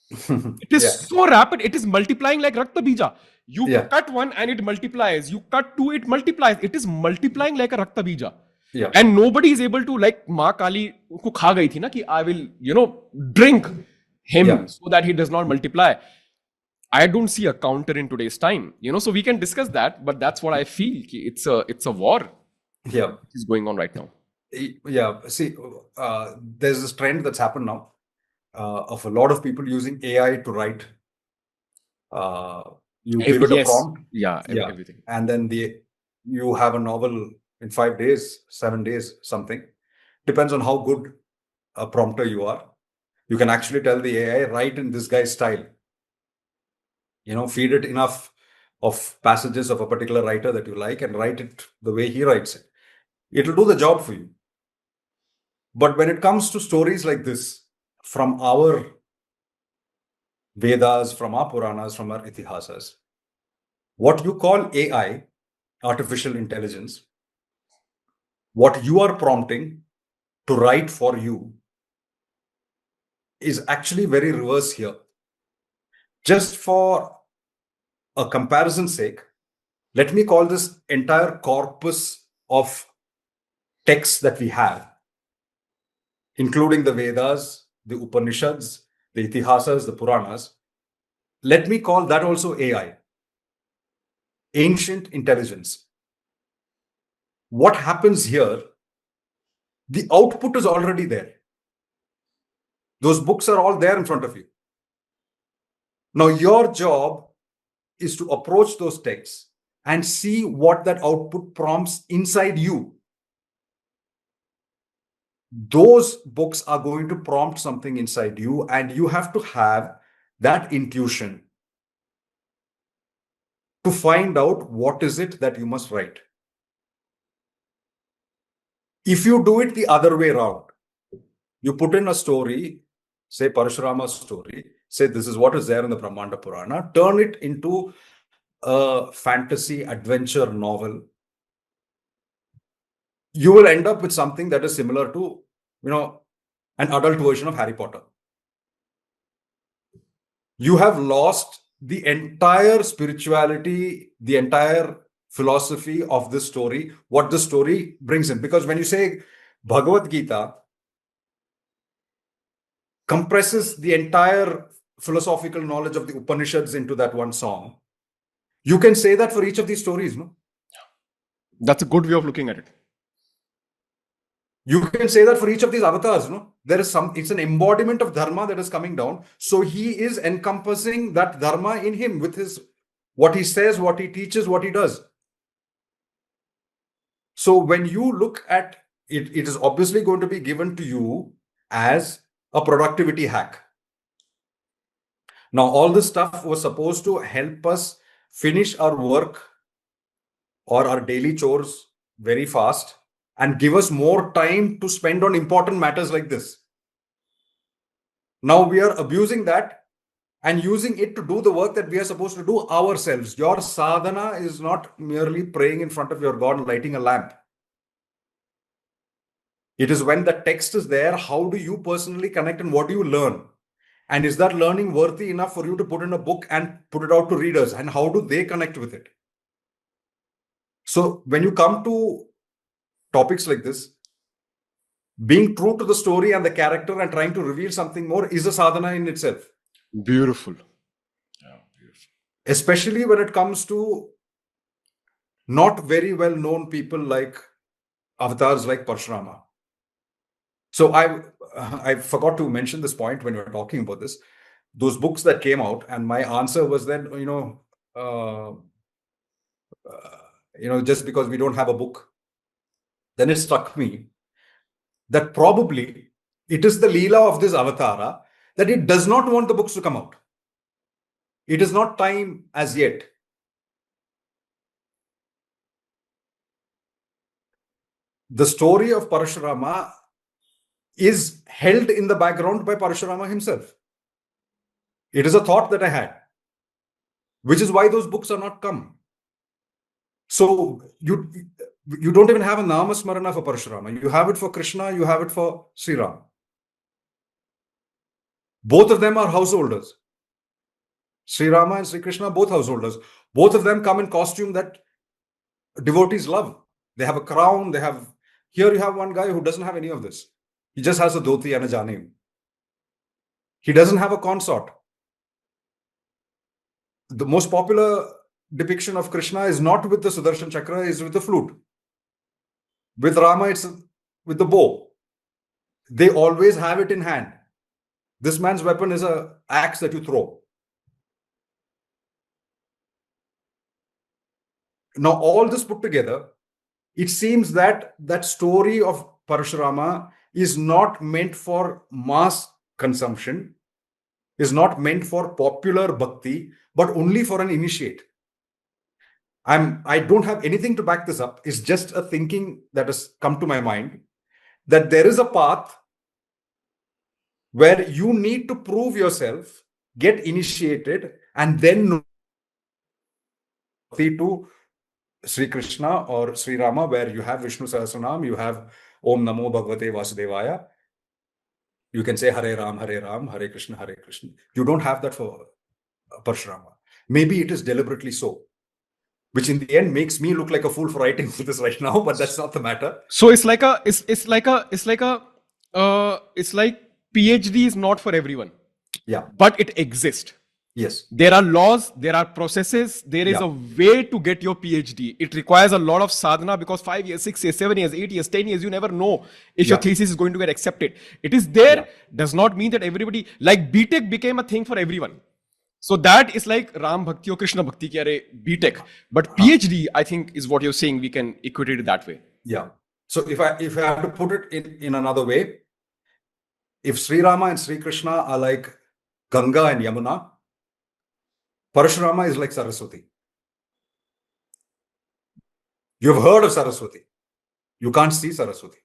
It is so rapid. It is multiplying like Rakta Bija. You cut one and it multiplies. You cut two, it multiplies. It is multiplying like a Rakta Bija. Yeah. And nobody is able to, like Ma Kali ko kha gayi thi na, ki I will, drink him so that he does not multiply. I don't see a counter in today's time. So we can discuss that, but that's what I feel. It's a war. Yeah. Is going on right now. Yeah. See, there's this trend that's happened now of a lot of people using AI to write. You give it a prompt. Everything. And then you have a novel in 5 days, 7 days, something. Depends on how good a prompter you are. You can actually tell the AI, write in this guy's style. Feed it enough of passages of a particular writer that you like and write it the way he writes it. It'll do the job for you. But when it comes to stories like this, from our Vedas, from our Puranas, from our Itihasas, what you call AI, artificial intelligence, what you are prompting to write for you is actually very reverse here. Just for a comparison's sake, let me call this entire corpus of texts that we have, including the Vedas, the Upanishads, the Itihasas, the Puranas. Let me call that also AI, ancient intelligence. What happens here? The output is already there. Those books are all there in front of you. Now, your job is to approach those texts and see what that output prompts inside you. Those books are going to prompt something inside you, and you have to have that intuition to find out what is it that you must write. If you do it the other way around, you put in a story, say Parashurama's story, say this is what is there in the Brahmanda Purana, turn it into a fantasy adventure novel, you will end up with something that is similar to, an adult version of Harry Potter. You have lost the entire spirituality, the entire philosophy of this story, what the story brings in. Because when you say Bhagavad Gita compresses the entire philosophical knowledge of the Upanishads into that one song, you can say that for each of these stories, no? That's a good way of looking at it. You can say that for each of these avatars, no? There is it's an embodiment of Dharma that is coming down. So he is encompassing that Dharma in him with what he says, what he teaches, what he does. So when you look at it, it is obviously going to be given to you as a productivity hack. Now, all this stuff was supposed to help us finish our work or our daily chores very fast and give us more time to spend on important matters like this. Now we are abusing that and using it to do the work that we are supposed to do ourselves. Your sadhana is not merely praying in front of your God and lighting a lamp. It is when the text is there, how do you personally connect and what do you learn? And is that learning worthy enough for you to put in a book and put it out to readers? And how do they connect with it? So when you come to topics like this, being true to the story and the character and trying to reveal something more is a sadhana in itself. Beautiful. Yeah, beautiful. Especially when it comes to not very well known people like avatars like Parashurama. So I forgot to mention this point when we were talking about this. Those books that came out, and my answer was then, just because we don't have a book, then it struck me that probably it is the Leela of this avatara that it does not want the books to come out. It is not time as yet. The story of Parashurama is held in the background by Parashurama himself. It is a thought that I had, which is why those books are not come. So you don't even have a Nama Smarana for Parashurama. You have it for Krishna, you have it for Sri Rama. Both of them are householders. Sri Rama and Sri Krishna, both householders. Both of them come in costume that devotees love. They have a crown, here you have one guy who doesn't have any of this. He just has a dhoti and a jani. He doesn't have a consort. The most popular depiction of Krishna is not with the Sudarshan Chakra, is with the flute. With Rama, it's with the bow. They always have it in hand. This man's weapon is an axe that you throw. Now, all this put together, it seems that story of Parashurama is not meant for mass consumption, is not meant for popular bhakti, but only for an initiate. I don't have anything to back this up. It's just a thinking that has come to my mind that there is a path where you need to prove yourself, get initiated, and then to Sri Krishna or Sri Rama, where you have Vishnu Sahasranam, you have Om Namo Bhagavate Vasudevaya. You can say Hare Ram, Hare Krishna, Hare Krishna. You don't have that for Parashurama. Maybe it is deliberately so, which in the end makes me look like a fool for writing this right now, but that's not the matter. So it's like PhD is not for everyone. Yeah. But it exists. Yes. There are laws, there are processes, there is a way to get your PhD. It requires a lot of sadhana because 5 years, 6 years, 7 years, 8 years, 10 years, you never know if your thesis is going to get accepted. It is there, does not mean that everybody, like B.Tech became a thing for everyone. So that is like Ram Bhakti or Krishna Bhakti ki are B.Tech. But PhD, I think, is what you're saying, we can equate it that way. Yeah. So if I have to put it in another way, if Sri Rama and Sri Krishna are like Ganga and Yamuna, Parashurama is like Saraswati. You've heard of Saraswati. You can't see Saraswati.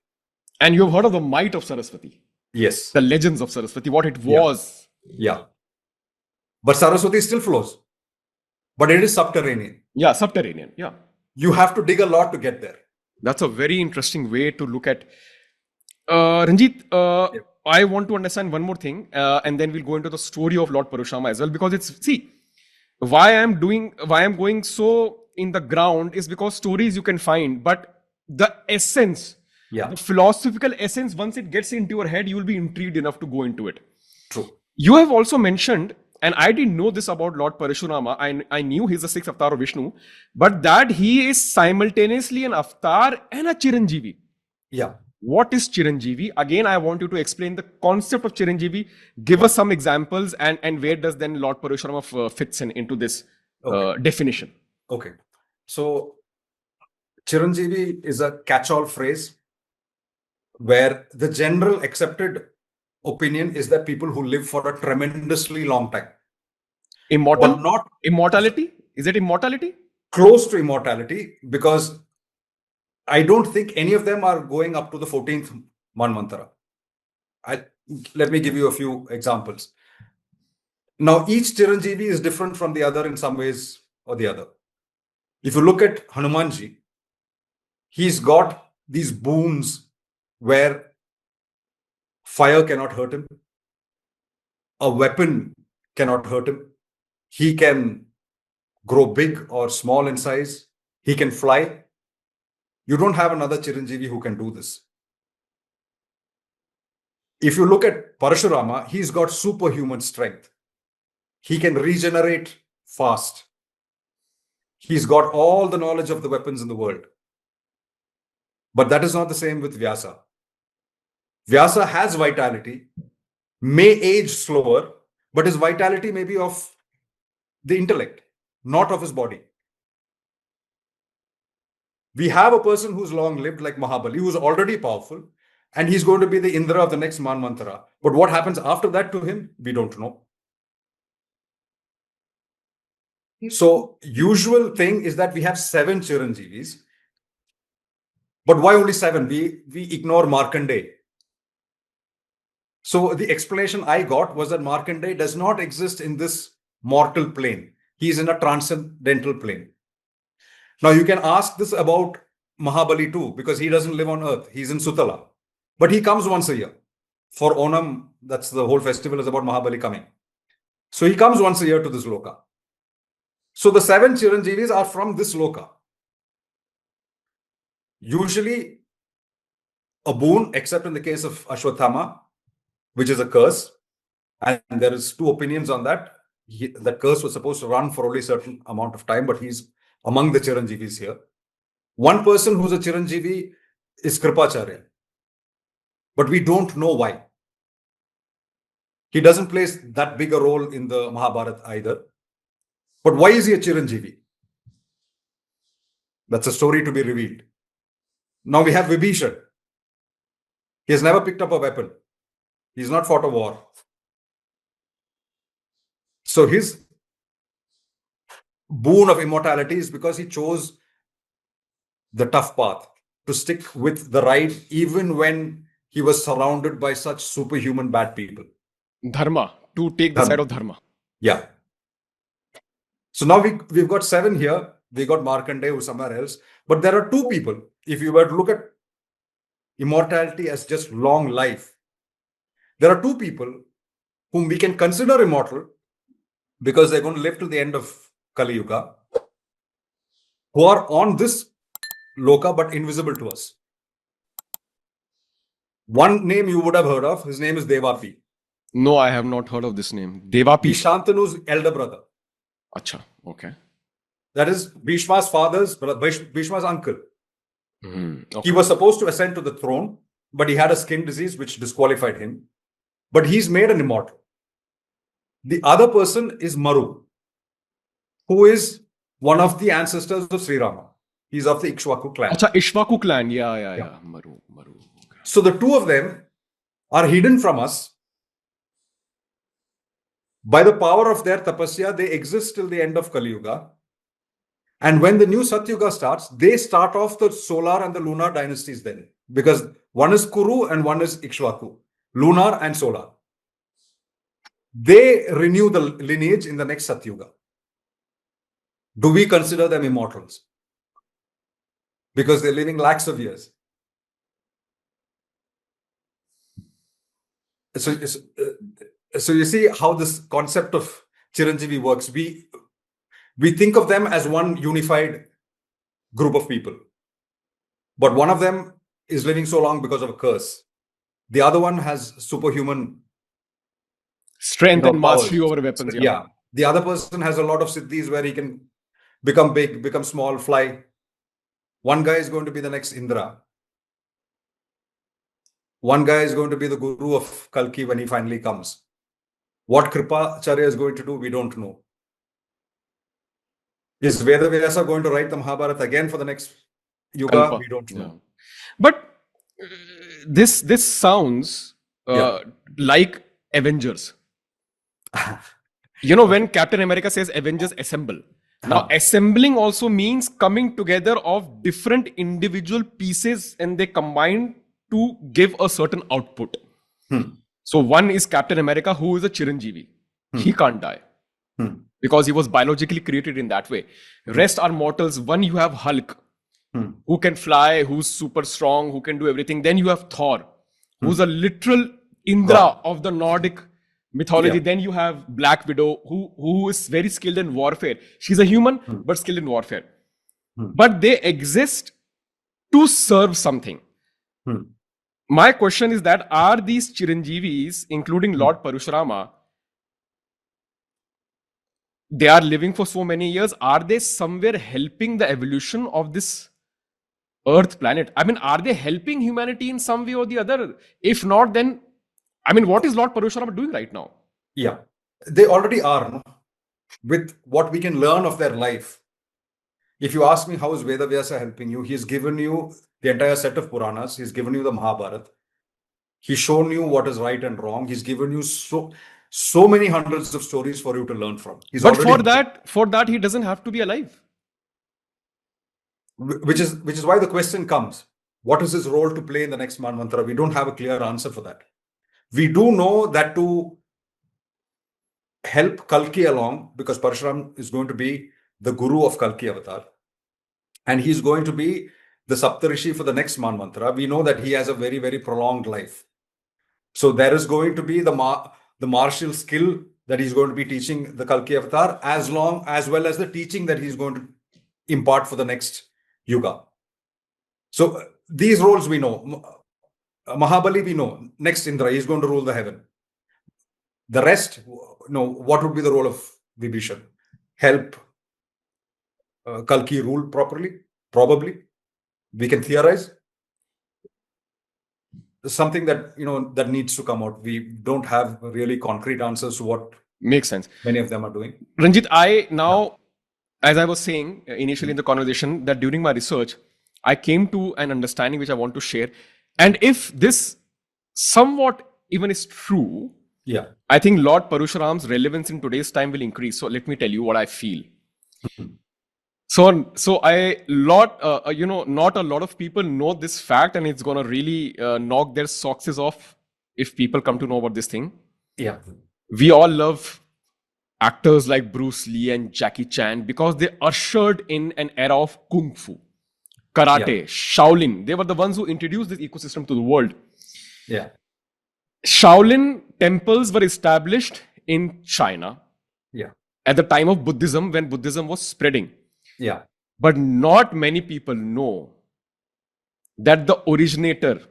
And you've heard of the might of Saraswati. Yes. The legends of Saraswati, what it was. Yeah. But Saraswati still flows. But it is subterranean. Yeah, subterranean. Yeah. You have to dig a lot to get there. That's a very interesting way to look at. Ranjith, I want to understand one more thing, and then we'll go into the story of Lord Parashurama as well, because why I'm going so in the ground is because stories you can find, but the essence, Yeah. the philosophical essence, once it gets into your head, you will be intrigued enough to go into it. True. You have also mentioned, and I didn't know this about Lord Parashurama. I knew he's the sixth avatar of Vishnu, but that he is simultaneously an avatar and a Chiranjeevi. Yeah. What is Chiranjeevi? Again, I want you to explain the concept of Chiranjeevi. Give us some examples, and where does then Lord Parashurama fits into this definition? Okay. So Chiranjeevi is a catch-all phrase where the general accepted opinion is that people who live for a tremendously long time, Immortal? but not Immortality? Is it immortality? close to immortality, because I don't think any of them are going up to the 14th Manvantara. Let me give you a few examples. Now, each Chiranjeevi is different from the other in some ways or the other. If you look at Hanumanji, he's got these boons where fire cannot hurt him, a weapon cannot hurt him, he can grow big or small in size, he can fly. You don't have another Chiranjeevi who can do this. If you look at Parashurama, he's got superhuman strength. He can regenerate fast. He's got all the knowledge of the weapons in the world. But that is not the same with Vyasa. Vyasa has vitality, may age slower, but his vitality may be of the intellect, not of his body. We have a person who's long lived like Mahabali, who's already powerful, and he's going to be the Indra of the next Manvantara. But what happens after that to him, we don't know. So, usual thing is that we have 7 Chiranjeevis. But why only 7? We ignore Markandeya. So the explanation I got was that Markandeya does not exist in this mortal plane. He is in a transcendental plane. Now you can ask this about Mahabali too, because he doesn't live on earth. He's in Sutala. But he comes once a year. For Onam, that's the whole festival is about Mahabali coming. So he comes once a year to this loka. So the 7 Chiranjeevis are from this loka. Usually a boon, except in the case of Ashwathama, which is a curse. And there is 2 opinions on that. That curse was supposed to run for only a certain amount of time, but he's among the Chiranjeevis here. One person who's a Chiranjeevi is Kripacharya. But we don't know why. He doesn't play that big a role in the Mahabharata either. But why is he a Chiranjeevi? That's a story to be revealed. Now we have Vibhishan. He has never picked up a weapon. He's not fought a war. So his boon of immortality is because he chose the tough path, to stick with the right even when he was surrounded by such superhuman bad people. Dharma, to take the Dharma. side of Dharma. Yeah. So now we've got 7 here. We got Markandeya who's somewhere else. But there are 2 people. If you were to look at immortality as just long life, there are 2 people whom we can consider immortal because they're going to live till the end of Kali Yuga, who are on this loka but invisible to us. One name you would have heard of, his name is Devapi. No, I have not heard of this name. Devapi. He's Shantanu's elder brother. Acha, okay. That is Bhishma's father's brother, Bhishma's uncle. Okay. He was supposed to ascend to the throne, but he had a skin disease which disqualified him. But he's made an immortal. The other person is Maru, who is one of the ancestors of Sri Rama. He's of the Ikshvaku clan. Acha, Ishvaku clan. Yeah. Maru. Okay. So the 2 of them are hidden from us. By the power of their tapasya, they exist till the end of Kali Yuga. And when the new Satyuga starts, they start off the solar and the lunar dynasties then. Because one is Kuru and one is Ikshvaku. Lunar and solar. They renew the lineage in the next Satyuga. Do we consider them immortals? Because they're living lakhs of years. So you see how this concept of Chiranjeevi works. We think of them as one unified group of people. But one of them is living so long because of a curse. The other one has superhuman Strength and powers. mastery over weapons. Yeah. The other person has a lot of siddhis where he can become big, become small, fly. One guy is going to be the next Indra. One guy is going to be the guru of Kalki when he finally comes. What Kripacharya is going to do, we don't know. Is Vedavyasa going to write the Mahabharata again for the next yuga? Kalpa. We don't know. Yeah. But this sounds like Avengers. When Captain America says Avengers assemble. Now, assembling also means coming together of different individual pieces and they combine to give a certain output. So one is Captain America, who is a Chiranjeevi. He can't die because he was biologically created in that way. Rest are mortals. One, you have Hulk, who can fly, who's super strong, who can do everything. Then you have Thor, who's a literal Indra of the Nordic mythology. Yeah. Then you have Black Widow, who is very skilled in warfare. She's a human, but skilled in warfare. But they exist to serve something. My question is that, are these Chiranjeevis, including Lord Parashurama, they are living for so many years, are they somewhere helping the evolution of this Earth planet? I mean, are they helping humanity in some way or the other? If not, then, I mean, what is Lord Parashurama doing right now? Yeah, they already are. No? With what we can learn of their life. If you ask me, how is Vedavyasa helping you? He's given you the entire set of Puranas. He's given you the Mahabharata. He's shown you what is right and wrong. He's given you so many hundreds of stories for you to learn from. But for that, he doesn't have to be alive. Which is why the question comes: what is his role to play in the next Manvantara? We don't have a clear answer for that. We do know that to help Kalki along, because Parshuram is going to be the guru of Kalki avatar, and he's going to be the Saptarishi for the next Manvantara. We know that he has a very, very prolonged life. So there is going to be the martial skill that he's going to be teaching the Kalki avatar, as well as the teaching that he's going to impart for the next yuga. So these roles we know. Mahabali we know. Next Indra, he's going to rule the heaven. The rest, what would be the role of Vibhishan? Help Kalki rule properly? Probably. We can theorize. Something that that needs to come out. We don't have really concrete answers to what makes sense many of them are doing. Ranjith, as I was saying initially in the conversation, that during my research, I came to an understanding which I want to share. And if this somewhat even is true, I think Lord Parashurama's relevance in today's time will increase. So let me tell you what I feel. So not a lot of people know this fact, and it's gonna really knock their socks off if people come to know about this thing. Yeah, we all love actors like Bruce Lee and Jackie Chan because they ushered in an era of kung fu, karate, Shaolin. They were the ones who introduced this ecosystem to the world. Yeah, Shaolin temples were established in China. Yeah, at the time of Buddhism, when Buddhism was spreading. Yeah. But not many people know that the originator,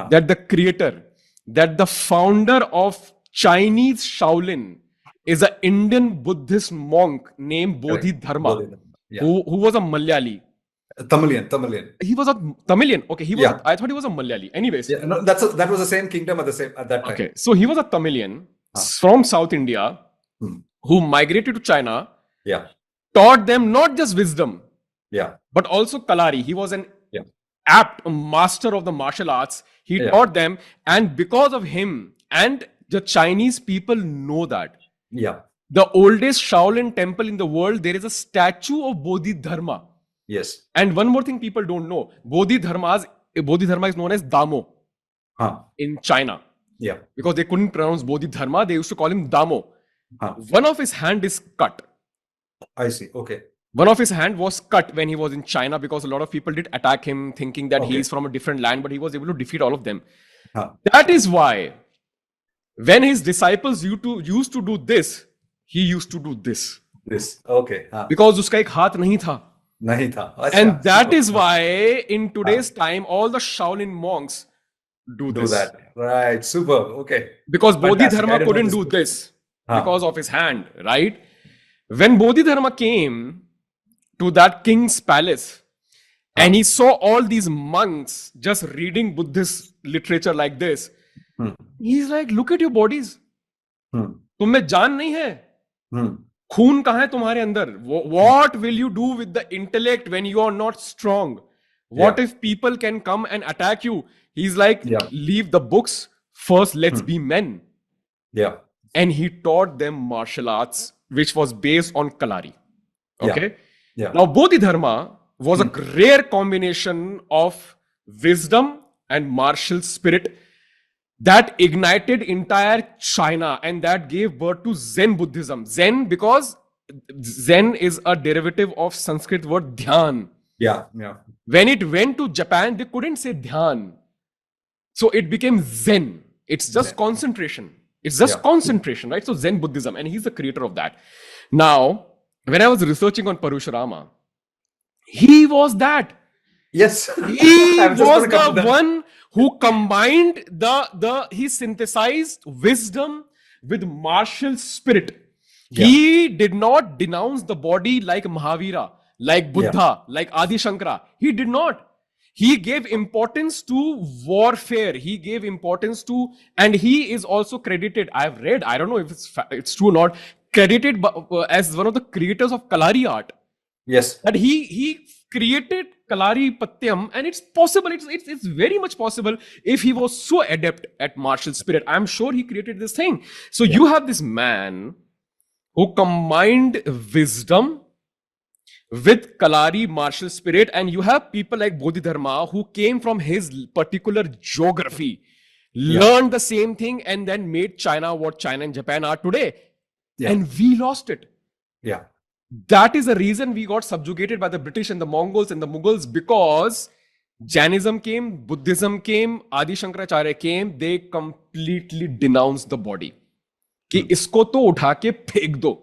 that the creator, that the founder of Chinese Shaolin is an Indian Buddhist monk named Bodhidharma, who was a Malayali. Tamilian. He was a Tamilian. Okay, he was. I thought he was a Malayali. Anyways, that was the same kingdom at that time. Okay, so he was a Tamilian from South India who migrated to China. Yeah. Taught them not just wisdom, but also Kalari. He was an apt master of the martial arts. He taught them, and because of him, and the Chinese people know that. Yeah. The oldest Shaolin temple in the world, there is a statue of Bodhidharma. Yes. And one more thing people don't know: Bodhidharma is known as Damo in China. Yeah. Because they couldn't pronounce Bodhidharma, they used to call him Damo. One of his hand is cut. I see. Okay. One of his hand was cut when he was in China because a lot of people did attack him thinking that he is from a different land, but he was able to defeat all of them. That is why when his disciples used to do this, he used to do this. This. Okay. हाँ. Because उसका एक हाथ नहीं था. नहीं था. अच्छा. And that Super. is why in today's time, all the Shaolin monks do Do this. that. Right. Super. Okay. Because Fantastic. I Bodhidharma didn't know couldn't this do book. this Huh. because of his hand, right? When Bodhidharma came to that king's palace and he saw all these monks just reading Buddhist literature like this, he's like, look at your bodies. तुम में जान नहीं है. खून कहाँ है तुम्हारे अंदर? What will you do with the intellect when you are not strong? What if people can come and attack you? He's like, leave the books. First, let's be men. Yeah. And he taught them martial arts, which was based on Kalari. Okay? Yeah. Now, Bodhidharma was a rare combination of wisdom and martial spirit that ignited entire China and that gave birth to Zen Buddhism. Zen, because Zen is a derivative of Sanskrit word dhyan. Yeah. Yeah. When it went to Japan, they couldn't say dhyan. So it became Zen. It's just concentration. It's just concentration, right? So Zen Buddhism, and he's the creator of that. Now, when I was researching on Parashurama, he was that. Yes. He was the one who combined he synthesized wisdom with martial spirit. Yeah. He did not denounce the body like Mahavira, like Buddha, like Adi Shankara. He did not. He gave importance to warfare. He gave importance to, and he is also credited, I've read, I don't know if it's true or not, credited as one of the creators of Kalari art. Yes. That he created Kalari Patyam, and it's possible, it's very much possible if he was so adept at martial spirit. I'm sure he created this thing. So you have this man who combined wisdom with Kalari martial spirit, and you have people like Bodhidharma who came from his particular geography, learned the same thing, and then made China what China and Japan are today. And we lost it. Yeah. That is the reason we got subjugated by the British and the Mongols and the Mughals, because Jainism came, Buddhism came, Adi Shankaracharya came, they completely denounced the body. कि इसको तो उठा के फेंक दो.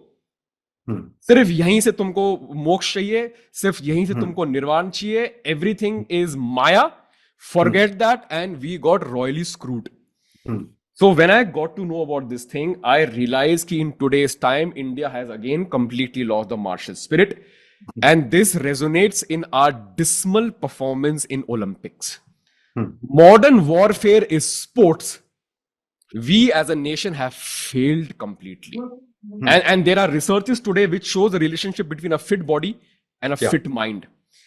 सिर्फ यहीं से तुमको मोक्ष चाहिए, सिर्फ यहीं से तुमको निर्वाण चाहिए. Everything is Maya. Forget that, and we got royally screwed. So when I got to know about this thing, I realized that in today's time, India has again completely lost the martial spirit. And this resonates in our dismal performance in Olympics. Modern warfare is sports. We as a nation have failed completely. And there are researches today which shows the relationship between a fit body and a fit mind.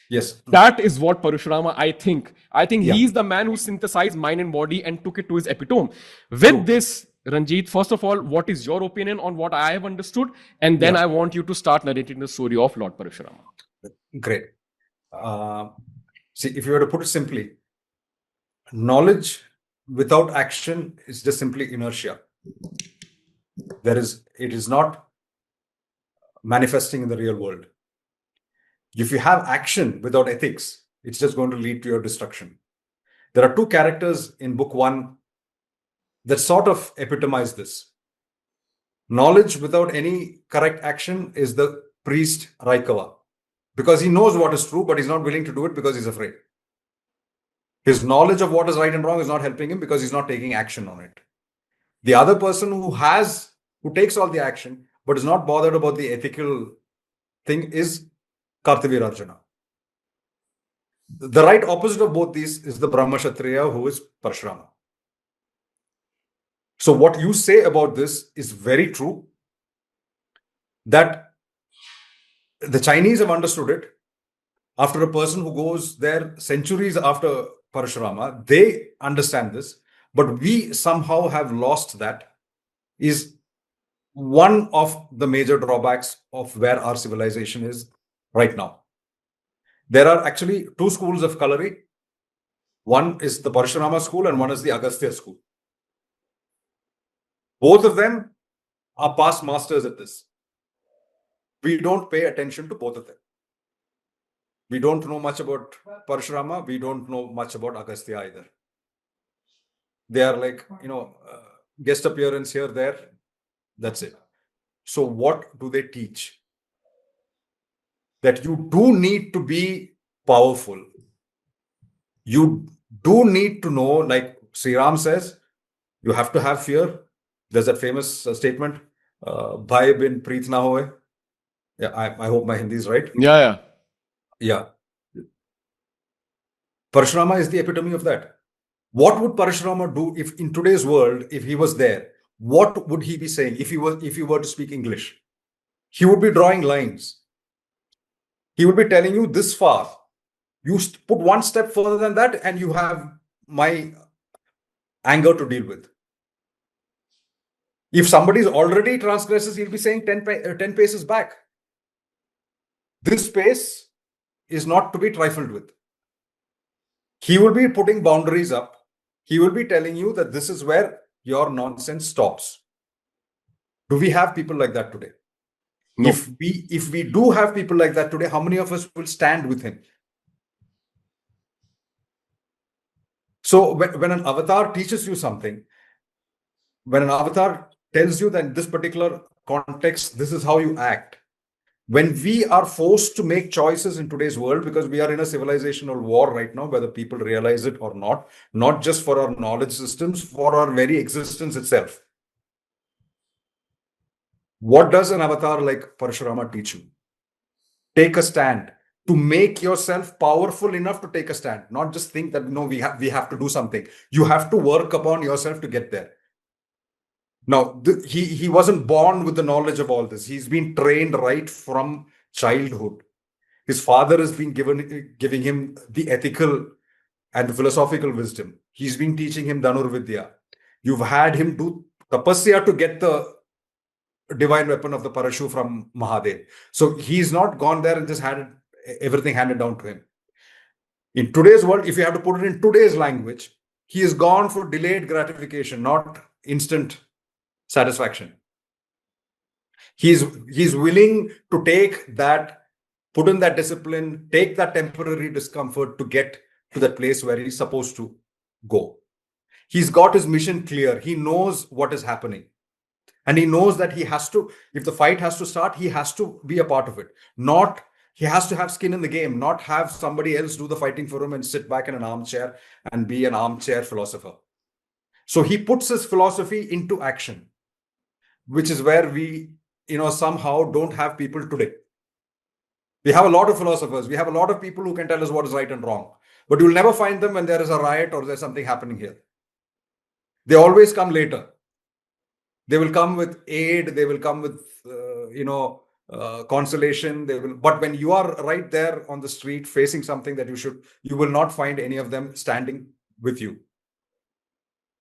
Yes. That is what Parashurama, I think he's the man who synthesized mind and body and took it to his epitome. With this, Ranjith, first of all, what is your opinion on what I have understood? And then I want you to start narrating the story of Lord Parashurama. Great. See, if you were to put it simply, knowledge without action is just simply inertia. It is not manifesting in the real world. If you have action without ethics, it's just going to lead to your destruction. There are two characters in book 1 that sort of epitomize this. Knowledge without any correct action is the priest Raikava, because he knows what is true, but he's not willing to do it because he's afraid. His knowledge of what is right and wrong is not helping him because he's not taking action on it. The other person who takes all the action but is not bothered about the ethical thing is Kartavir Arjuna. The right opposite of both these is the Brahma Kshatriya, who is Parashurama. So what you say about this is very true, that the Chinese have understood it. After a person who goes there centuries after Parashurama, they understand this, but we somehow have lost that. Is one of the major drawbacks of where our civilization is right now. There are actually two schools of Kalari. One is the Parashurama school and one is the Agastya school. Both of them are past masters at this. We don't pay attention to both of them. We don't know much about Parashurama. We don't know much about Agastya either. They are like, guest appearance here, there. That's it. So what do they teach? that you do need to be powerful. You do need to know, like Sri Ram says, you have to have fear. There's that famous statement, Bhai bin preet na hoye. Yeah, I hope my Hindi is right. Yeah. Yeah. Parashurama is the epitome of that. What would Parashurama do if in today's world, if he was there, what would he be saying if he were to speak English? He would be drawing lines. He would be telling you this far. You put one step further than that, and you have my anger to deal with. If somebody already transgresses, he'll be saying 10 paces back. This space is not to be trifled with. He will be putting boundaries up. He will be telling you that this is where your nonsense stops. Do we have people like that today? No. If we do have people like that today, how many of us will stand with him? So when an avatar teaches you something, when an avatar tells you that in this particular context, this is how you act. When we are forced to make choices in today's world, because we are in a civilizational war right now, whether people realize it or not just for our knowledge systems, for our very existence itself. What does an avatar like Parashurama teach you? Take a stand. To make yourself powerful enough to take a stand. Not just think that, no, we have to do something. You have to work upon yourself to get there. Now, he wasn't born with the knowledge of all this. He's been trained right from childhood. His father has been giving him the ethical and the philosophical wisdom. He's been teaching him Dhanurvidya. You've had him do tapasya to get the divine weapon of the Parashu from Mahadev. So he's not gone there and just had everything handed down to him. In today's world, if you have to put it in today's language, he has gone for delayed gratification, not instant satisfaction. He's willing to take that, put in that discipline, take that temporary discomfort to get to that place where he's supposed to go. He's got his mission clear. He knows what is happening. And he knows that he has to, if the fight has to start, he has to be a part of it. He has to have skin in the game, not have somebody else do the fighting for him and sit back in an armchair and be an armchair philosopher. So he puts his philosophy into action, which is where we, somehow don't have people today. We have a lot of philosophers. We have a lot of people who can tell us what is right and wrong. But you'll never find them when there is a riot or there's something happening here. They always come later. They will come with aid. They will come with, consolation. But when you are right there on the street facing something that you will not find any of them standing with you.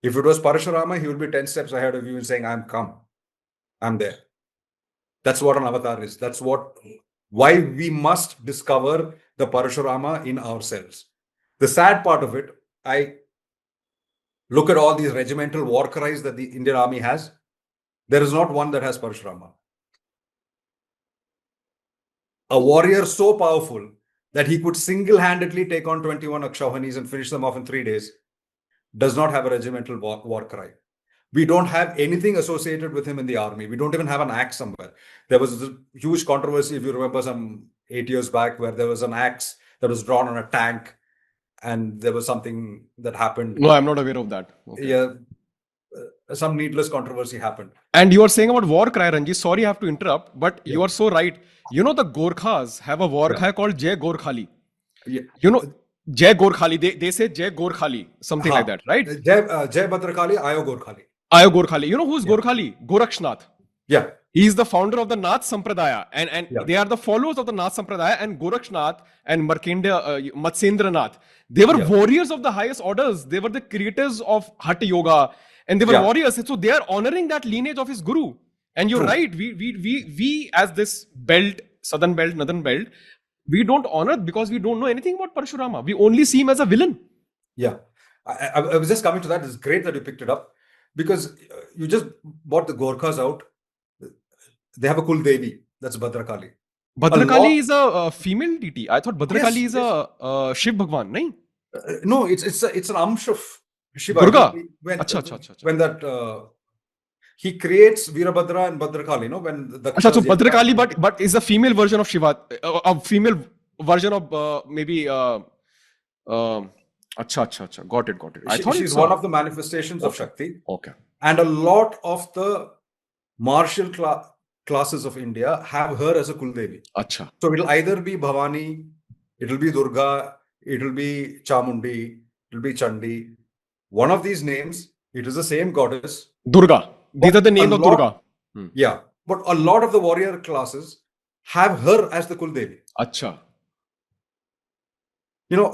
If it was Parashurama, he would be 10 steps ahead of you and saying, I'm there. That's what an avatar is. That's why we must discover the Parashurama in ourselves. The sad part of it, I look at all these regimental war cries that the Indian Army has. There is not one that has Parashurama. A warrior so powerful that he could single-handedly take on 21 Akshauhinis and finish them off in 3 days does not have a regimental war cry. We don't have anything associated with him in the army. We don't even have an axe somewhere. There was a huge controversy, if you remember, some 8 years back, where there was an axe that was drawn on a tank and there was something that happened. No, I'm not aware of that. Okay. Yeah, some needless controversy happened. And you are saying about war cry, Ranjit. Sorry, I have to interrupt, but you are so right. The Gorkhas have a war cry called Jai Gorkhali. Yeah. Jai Gorkhali. They say Jai Gorkhali, something like that, right? Jai Bhadrakali, Ayo Gorkhali. Ayo Gorkhali. You know who's Gorkhali? Gorakshnath. Yeah. He is the founder of the Nath Sampradaya, and Yeah. they are the followers of the Nath Sampradaya. And Gorakshnath and Matsyendranath, they were warriors of the highest orders. They were the creators of Hatha Yoga, and they were warriors. So they are honoring that lineage of his guru. And you're right. We as this belt, southern belt, northern belt, we don't honor because we don't know anything about Parashurama. We only see him as a villain. Yeah. I was just coming to that. It's great that you picked it up because you just bought the Gorkhas out. They have a Kul Devi. That's Bhadrakali. Bhadrakali is a female deity. I thought Bhadrakali is a Shiv Bhagwan, nahin? No, it's an Amsh of Shiva. Durga. When Achha. that he creates Veerabhadra and Bhadrakali, when the Achha, so Bhadrakali, but is a female version of Shiva, a female version of maybe. Acha. Got it. I thought she's one of the manifestations of Shakti. Okay. And a lot of the martial classes of India have her as a Kuldevi. Acha. So it'll either be Bhavani, it'll be Durga, it'll be Chamundi, it'll be Chandi. One of these names, it is the same goddess. Durga. These are the names of Durga. Yeah. But a lot of the warrior classes have her as the Kuldevi. Acha.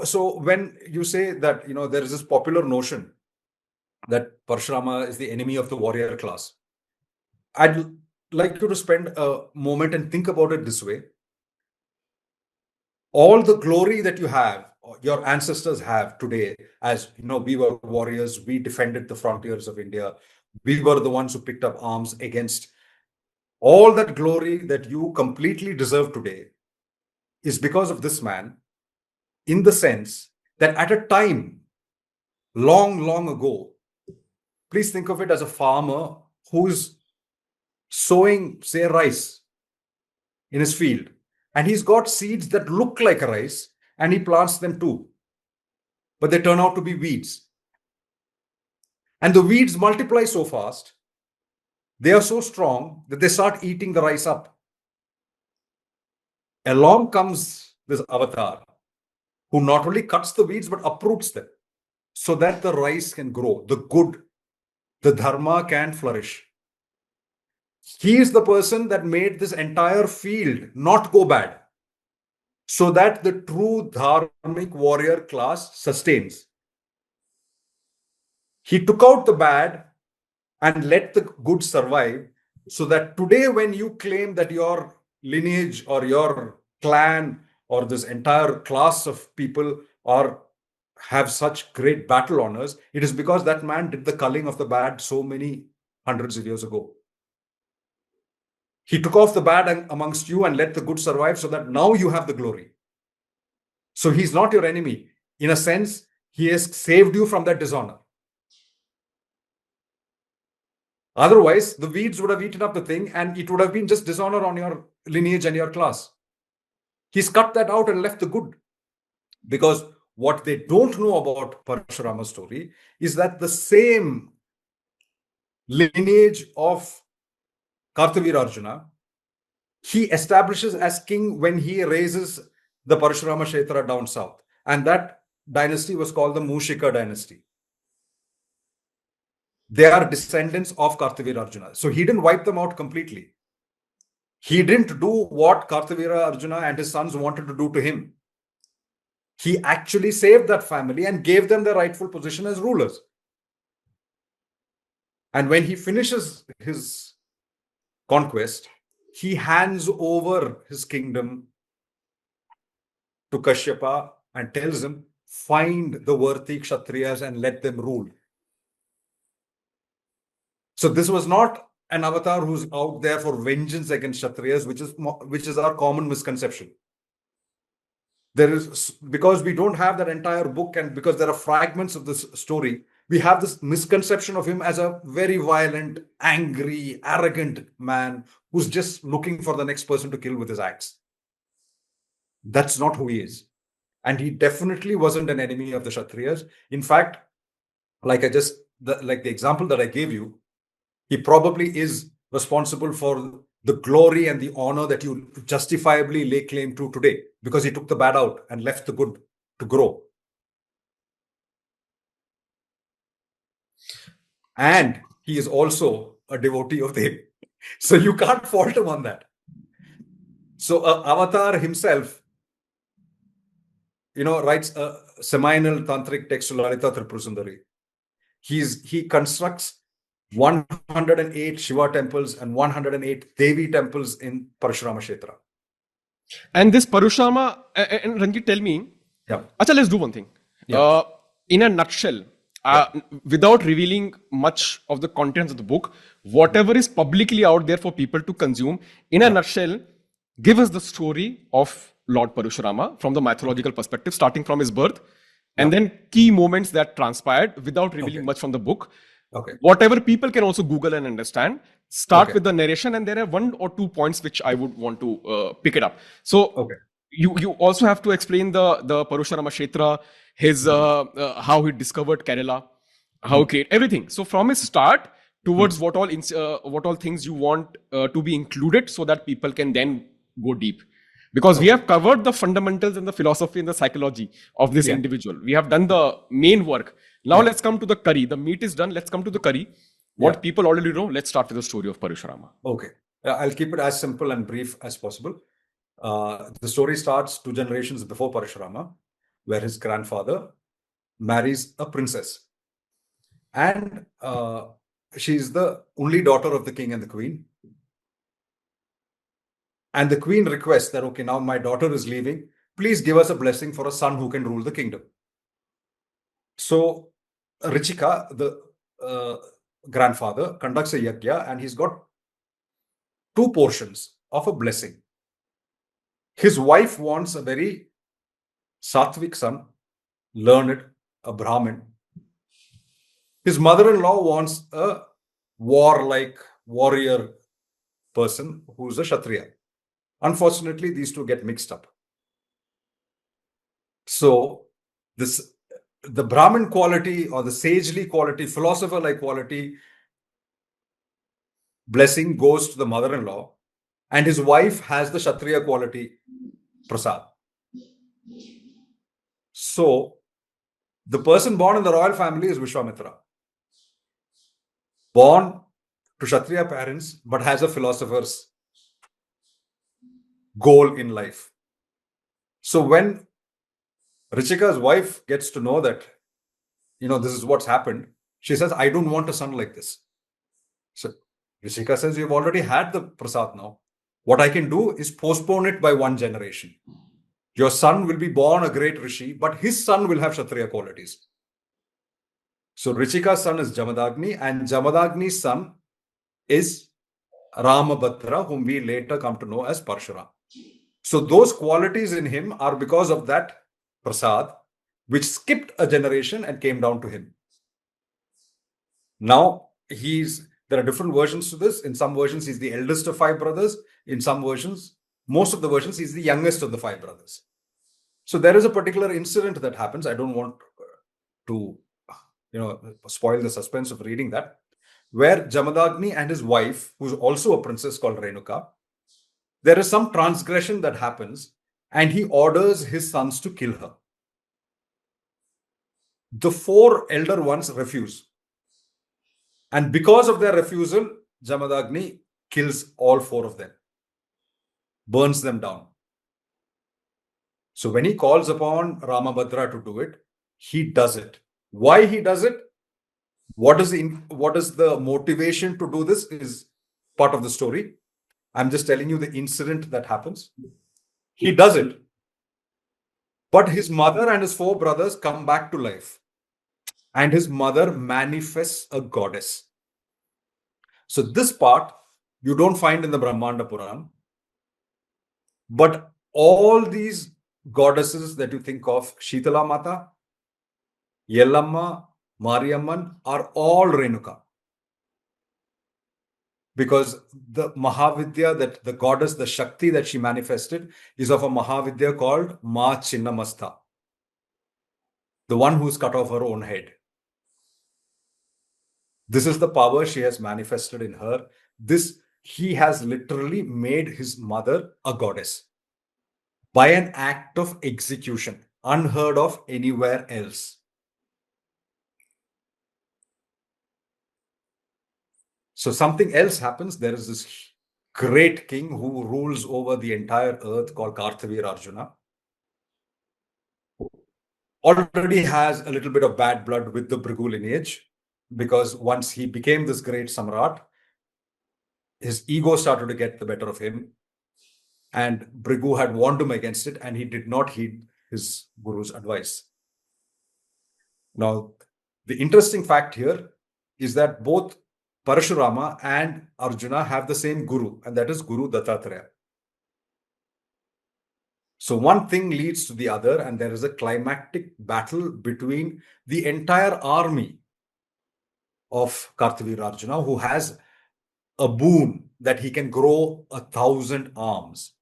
So when you say that, there is this popular notion that Parashurama is the enemy of the warrior class, I'd like you to spend a moment and think about it this way. All the glory that you have, your ancestors have today, as we were warriors, we defended the frontiers of India, we were the ones who picked up arms against all that glory that you completely deserve today, is because of this man, in the sense that at a time long ago, please think of it as a farmer who's sowing, say, rice in his field, and he's got seeds that look like rice, and he plants them too, but they turn out to be weeds. And the weeds multiply so fast, they are so strong that they start eating the rice up. Along comes this avatar who not only cuts the weeds but uproots them so that the rice can grow, the good, the dharma can flourish. He is the person that made this entire field not go bad, so that the true dharmic warrior class sustains. He took out the bad and let the good survive, so that today when you claim that your lineage or your clan or this entire class of people have such great battle honors, it is because that man did the culling of the bad so many hundreds of years ago. He took off the bad amongst you and let the good survive, so that now you have the glory. So he's not your enemy. In a sense, he has saved you from that dishonor. Otherwise, the weeds would have eaten up the thing and it would have been just dishonor on your lineage and your class. He's cut that out and left the good. Because what they don't know about Parashurama's story is that the same lineage of Kartavira Arjuna, he establishes as king when he raises the Parashurama Kshetra down south. And that dynasty was called the Mushika dynasty. They are descendants of Kartavira Arjuna. So he didn't wipe them out completely. He didn't do what Kartavira Arjuna and his sons wanted to do to him. He actually saved that family and gave them the rightful position as rulers. And when he finishes his conquest, he hands over his kingdom to Kashyapa and tells him, find the worthy Kshatriyas and let them rule. So this was not an avatar who's out there for vengeance against Kshatriyas, which is our common misconception. There is, because we don't have that entire book and because there are fragments of this story, we have this misconception of him as a very violent, angry, arrogant man who's just looking for the next person to kill with his axe. That's not who he is. And he definitely wasn't an enemy of the Kshatriyas. In fact, like the example that I gave you, he probably is responsible for the glory and the honor that you justifiably lay claim to today, because he took the bad out and left the good to grow. And he is also a devotee of Devi. So you can't fault him on that. So Avatar himself, writes a seminal tantric text, Lalita Tripurasundari. He constructs 108 Shiva temples and 108 Devi temples in Parashurama Kshetra. And this Parashurama, and Ranjit, tell me, Acha, let's do one thing. Yeah. In a nutshell, without revealing much of the contents of the book, whatever is publicly out there for people to consume, in a nutshell, give us the story of Lord Parashurama from the mythological perspective, starting from his birth, and then key moments that transpired without revealing much from the book. Okay. Whatever people can also Google and understand. Start Okay. with the narration, and there are 1 or 2 points which I would want to pick it up. So Okay. you also have to explain the Parashurama Kshetra, his how he discovered Kerala, how he created everything. So from his start towards what all things you want to be included, so that people can then go deep. Because we have covered the fundamentals and the philosophy and the psychology of this Yeah. individual. We have done the main work. Now Yeah. let's come to the curry. The meat is done. Let's come to the curry. What Yeah. people already know. Let's start with the story of Parashurama. Okay. I'll keep it as simple and brief as possible. The story starts 2 generations before Parashurama, where his grandfather marries a princess. And she's the only daughter of the king and the queen. And the queen requests that, okay, now my daughter is leaving. Please give us a blessing for a son who can rule the kingdom. So Richika, the grandfather, conducts a yajna, and he's got 2 portions of a blessing. His wife wants a very sattvic son, learned, a Brahmin. His mother-in-law wants a warlike warrior person who's a Kshatriya. Unfortunately, these two get mixed up. So the Brahmin quality or the sagely quality, philosopher-like quality blessing goes to the mother-in-law, and his wife has the Kshatriya quality prasad. So the person born in the royal family is Vishwamitra, born to Kshatriya parents, but has a philosopher's goal in life. So when Richika's wife gets to know that, this is what's happened, she says, I don't want a son like this. So Richika says, you've already had the prasad now. What I can do is postpone it by 1 generation. Your son will be born a great rishi, but his son will have Kshatriya qualities. So Richika's son is Jamadagni, and Jamadagni's son is Ramabhadra, whom we later come to know as Parashurama. So those qualities in him are because of that prasad, which skipped a generation and came down to him. Now there are different versions to this. In some versions, he's the eldest of 5 brothers. In some versions, most of the versions, he's the youngest of the 5 brothers. So there is a particular incident that happens. I don't want to, spoil the suspense of reading that, where Jamadagni and his wife, who's also a princess called Renuka, there is some transgression that happens, and he orders his sons to kill her. The 4 elder ones refuse. And because of their refusal, Jamadagni kills all 4 of them, burns them down. So when he calls upon Ramabhadra to do it, he does it. Why he does it? What is the motivation to do this is part of the story. I'm just telling you the incident that happens. He does it. But his mother and his 4 brothers come back to life. And his mother manifests a goddess. So this part you don't find in the Brahmanda Puran. But all these goddesses that you think of, Shitala Mata, Yellamma, Mariamman, are all Renuka. Because the Mahavidya, that the goddess, the Shakti that she manifested, is of a Mahavidya called Ma Chinnamastha, the one who's cut off her own head. This is the power she has manifested in her. He has literally made his mother a goddess by an act of execution, unheard of anywhere else. So something else happens. There is this great king who rules over the entire earth called Karthavir Arjuna. Already has a little bit of bad blood with the Bhrigu lineage, because once he became this great Samrat, his ego started to get the better of him, and Bhrigu had warned him against it, and he did not heed his guru's advice. Now, the interesting fact here is that both Parashurama and Arjuna have the same guru, and that is Guru Dattatreya. So one thing leads to the other, and there is a climactic battle between the entire army of Kartavirarjuna, who has a boon that he can grow 1,000 arms.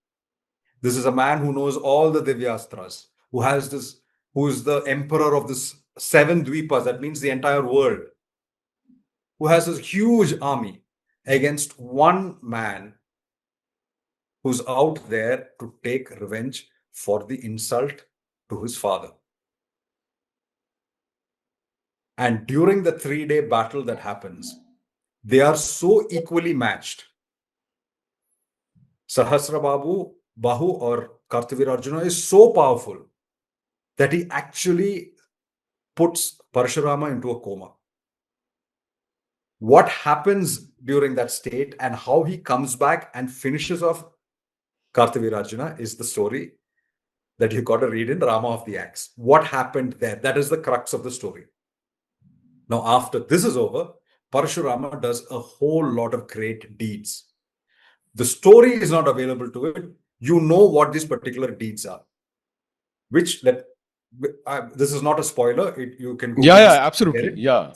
This is a man who knows all the Divyastras, who is the emperor of this 7 Dvipas, that means the entire world, who has this huge army against one man who's out there to take revenge for the insult to his father. And during the 3-day battle that happens, they are so equally matched. Sahasra Bahu or Kartavirarjuna is so powerful that he actually puts Parashurama into a coma. What happens during that state and how he comes back and finishes off Kartavirarjuna is the story that you got to read in Rama of the Axe. What happened there? That is the crux of the story. Now, after this is over, Parashurama does a whole lot of great deeds. The story is not available to it. You know what these particular deeds are. This is not a spoiler. You can go. Yeah, absolutely. Yeah.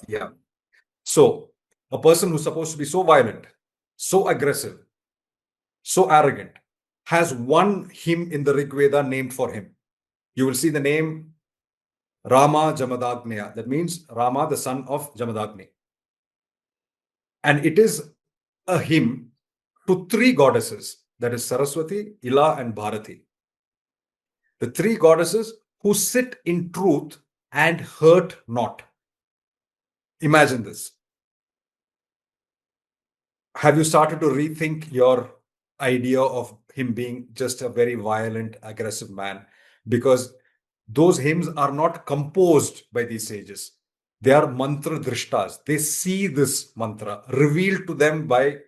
So, a person who's supposed to be so violent, so aggressive, so arrogant, has one hymn in the Rig Veda named for him. You will see the name Rama Jamadagneya. That means Rama, the son of Jamadagni. And it is a hymn to 3 goddesses, that is Saraswati, Ila, and Bharati. The 3 goddesses who sit in truth and hurt not. Imagine this. Have you started to rethink your idea of him being just a very violent, aggressive man? Because those hymns are not composed by these sages. They are mantra drishtas. They see this mantra revealed to them by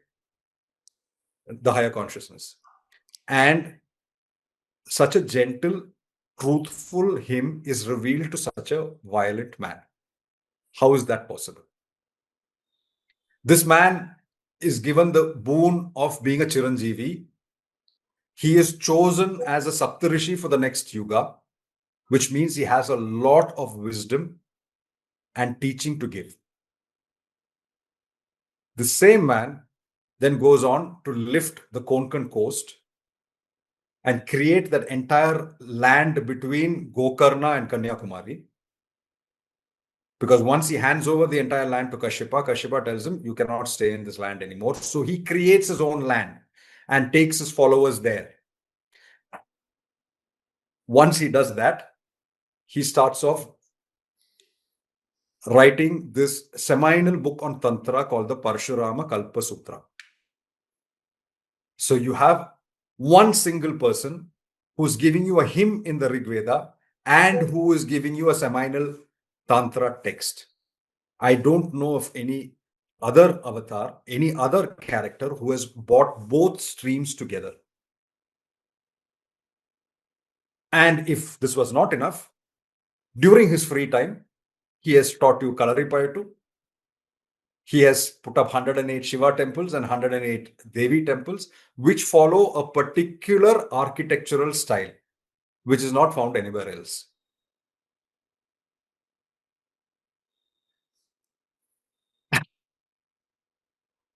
the higher consciousness. And such a gentle, truthful hymn is revealed to such a violent man. How is that possible? This man is given the boon of being a Chiranjeevi. He is chosen as a Saptarishi for the next Yuga, which means he has a lot of wisdom and teaching to give. The same man then goes on to lift the Konkan coast and create that entire land between Gokarna and Kanyakumari. Because once he hands over the entire land to Kashyapa, Kashyapa tells him, you cannot stay in this land anymore. So he creates his own land and takes his followers there. Once he does that, he starts off writing this seminal book on Tantra called the Parashurama Kalpa Sutra. So you have one single person who's giving you a hymn in the Rig Veda and who is giving you a seminal Tantra text. I don't know of any other avatar, any other character who has brought both streams together. And if this was not enough, during his free time, he has taught you Kalaripayattu. He has put up 108 Shiva temples and 108 Devi temples, which follow a particular architectural style, which is not found anywhere else.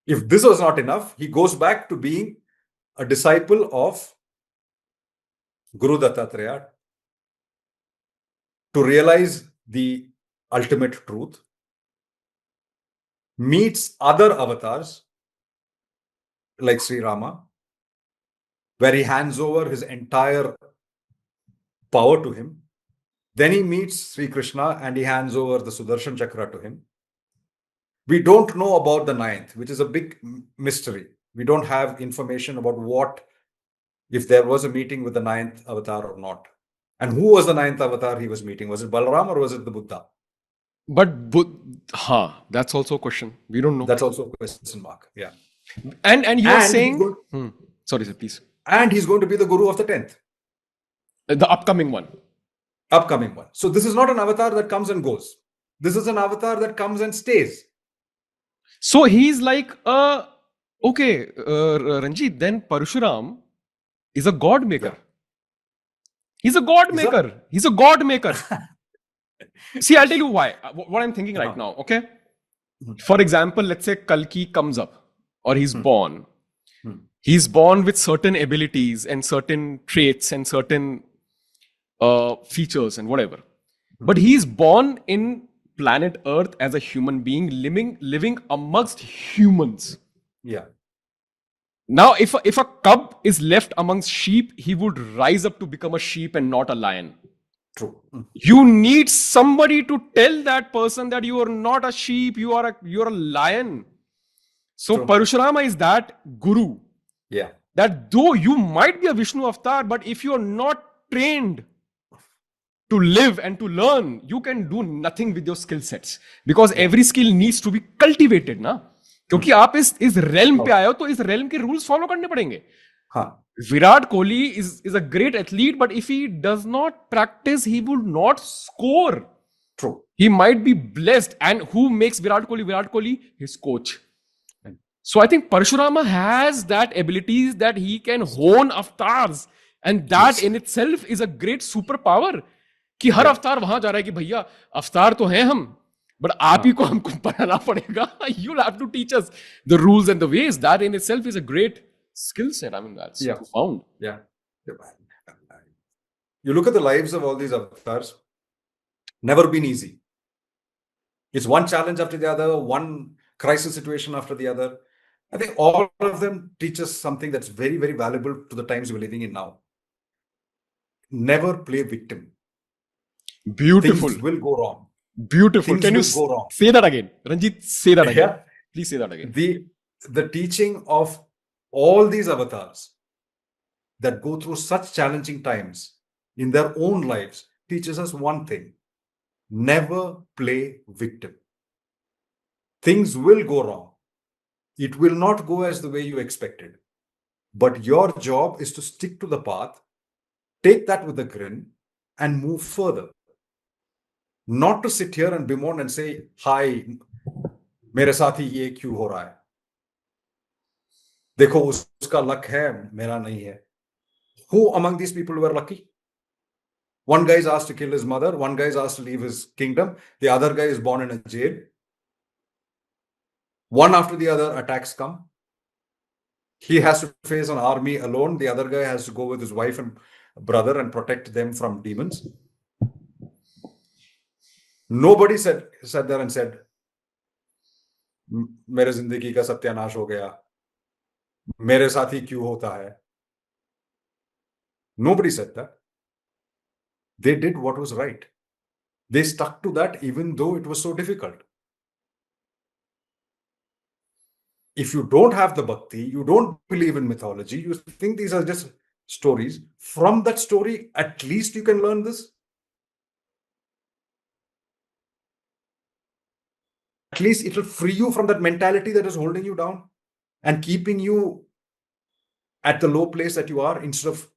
If this was not enough, he goes back to being a disciple of Guru Dattatreya to realize the ultimate truth, meets other avatars like Sri Rama, where he hands over his entire power to him. Then he meets Sri Krishna and he hands over the Sudarshan Chakra to him. We don't know about the 9th, which is a big mystery. We don't have information about if there was a meeting with the 9th avatar or not. And who was the 9th avatar he was meeting? Was it Balaram or was it the Buddha? But that's also a question. We don't know. That's also a question mark. Yeah. And you're saying... Sorry, sir, please. And he's going to be the guru of the 10th. The upcoming one. So this is not an avatar that comes and goes. This is an avatar that comes and stays. So he's like, Ranjit, then Parashuram is a god maker. Yeah. He's a god maker. He's a god maker. See, I'll tell you why. What I'm thinking right now, okay? For example, let's say Kalki comes up or he's born. Hmm. He's born with certain abilities and certain traits and certain features and whatever. But he's born in planet Earth as a human being, living amongst humans. Yeah. Now, if a cub is left amongst sheep, he would rise up to become a sheep and not a lion. True. You need somebody to tell that person that you are not a sheep, you're a lion. So True. Parashurama is that guru. Yeah. That though you might be a Vishnu avatar, but if you're not trained to live and to learn, you can do nothing with your skill sets. Because every skill needs to be cultivated, ना? क्योंकि आप इस realm पे आए हो तो इस realm के rules follow करने पड़ेंगे. हाँ. Virat Kohli is a great athlete, but if he does not practice, he will not score. True. He might be blessed. And who makes Virat Kohli Virat Kohli? His coach. So I think Parashurama has that abilities that he can hone avatars. And that in itself is a great superpower. कि हर अवतार वहां जा रहा है कि भैया अवतार तो हैं हम, but आप ही को हमको पढ़ाना पड़ेगा. You'll have to teach us the rules and the ways. That in itself is a great skill set. I mean, that's profound. Yeah. You look at the lives of all these avatars, never been easy. It's one challenge after the other, one crisis situation after the other. I think all of them teach us something that's very, very valuable to the times we're living in now. Never play victim. Beautiful. Things will go wrong. Beautiful. Things Can you will go wrong. say that again? Ranjit, say that again. Yeah. Please say that again. The teaching of all these avatars that go through such challenging times in their own lives teaches us one thing: never play victim. Things will go wrong. It will not go as the way you expected. But your job is to stick to the path, take that with a grin, and move further. Not to sit here and bemoan and say, hi, मेरे साथ ही ये क्यों हो रहा है? देखो उसका luck है, मेरा नहीं है. Who among these people were lucky? One guy is asked to kill his mother. One guy is asked to leave his kingdom. The other guy is born in a jail. One after the other attacks come. He has to face an army alone. The other guy has to go with his wife and brother and protect them from demons. Nobody sat there and said, मेरे जिंदगी का सत्यानाश हो गया, मेरे साथ ही क्यों होता है? Nobody said that. They did what was right. They stuck to that even though it was so difficult. If you don't have the bhakti, you don't believe in mythology, you think these are just stories, from that story, at least you can learn this. At least it will free you from that mentality that is holding you down and keeping you at the low place that you are instead of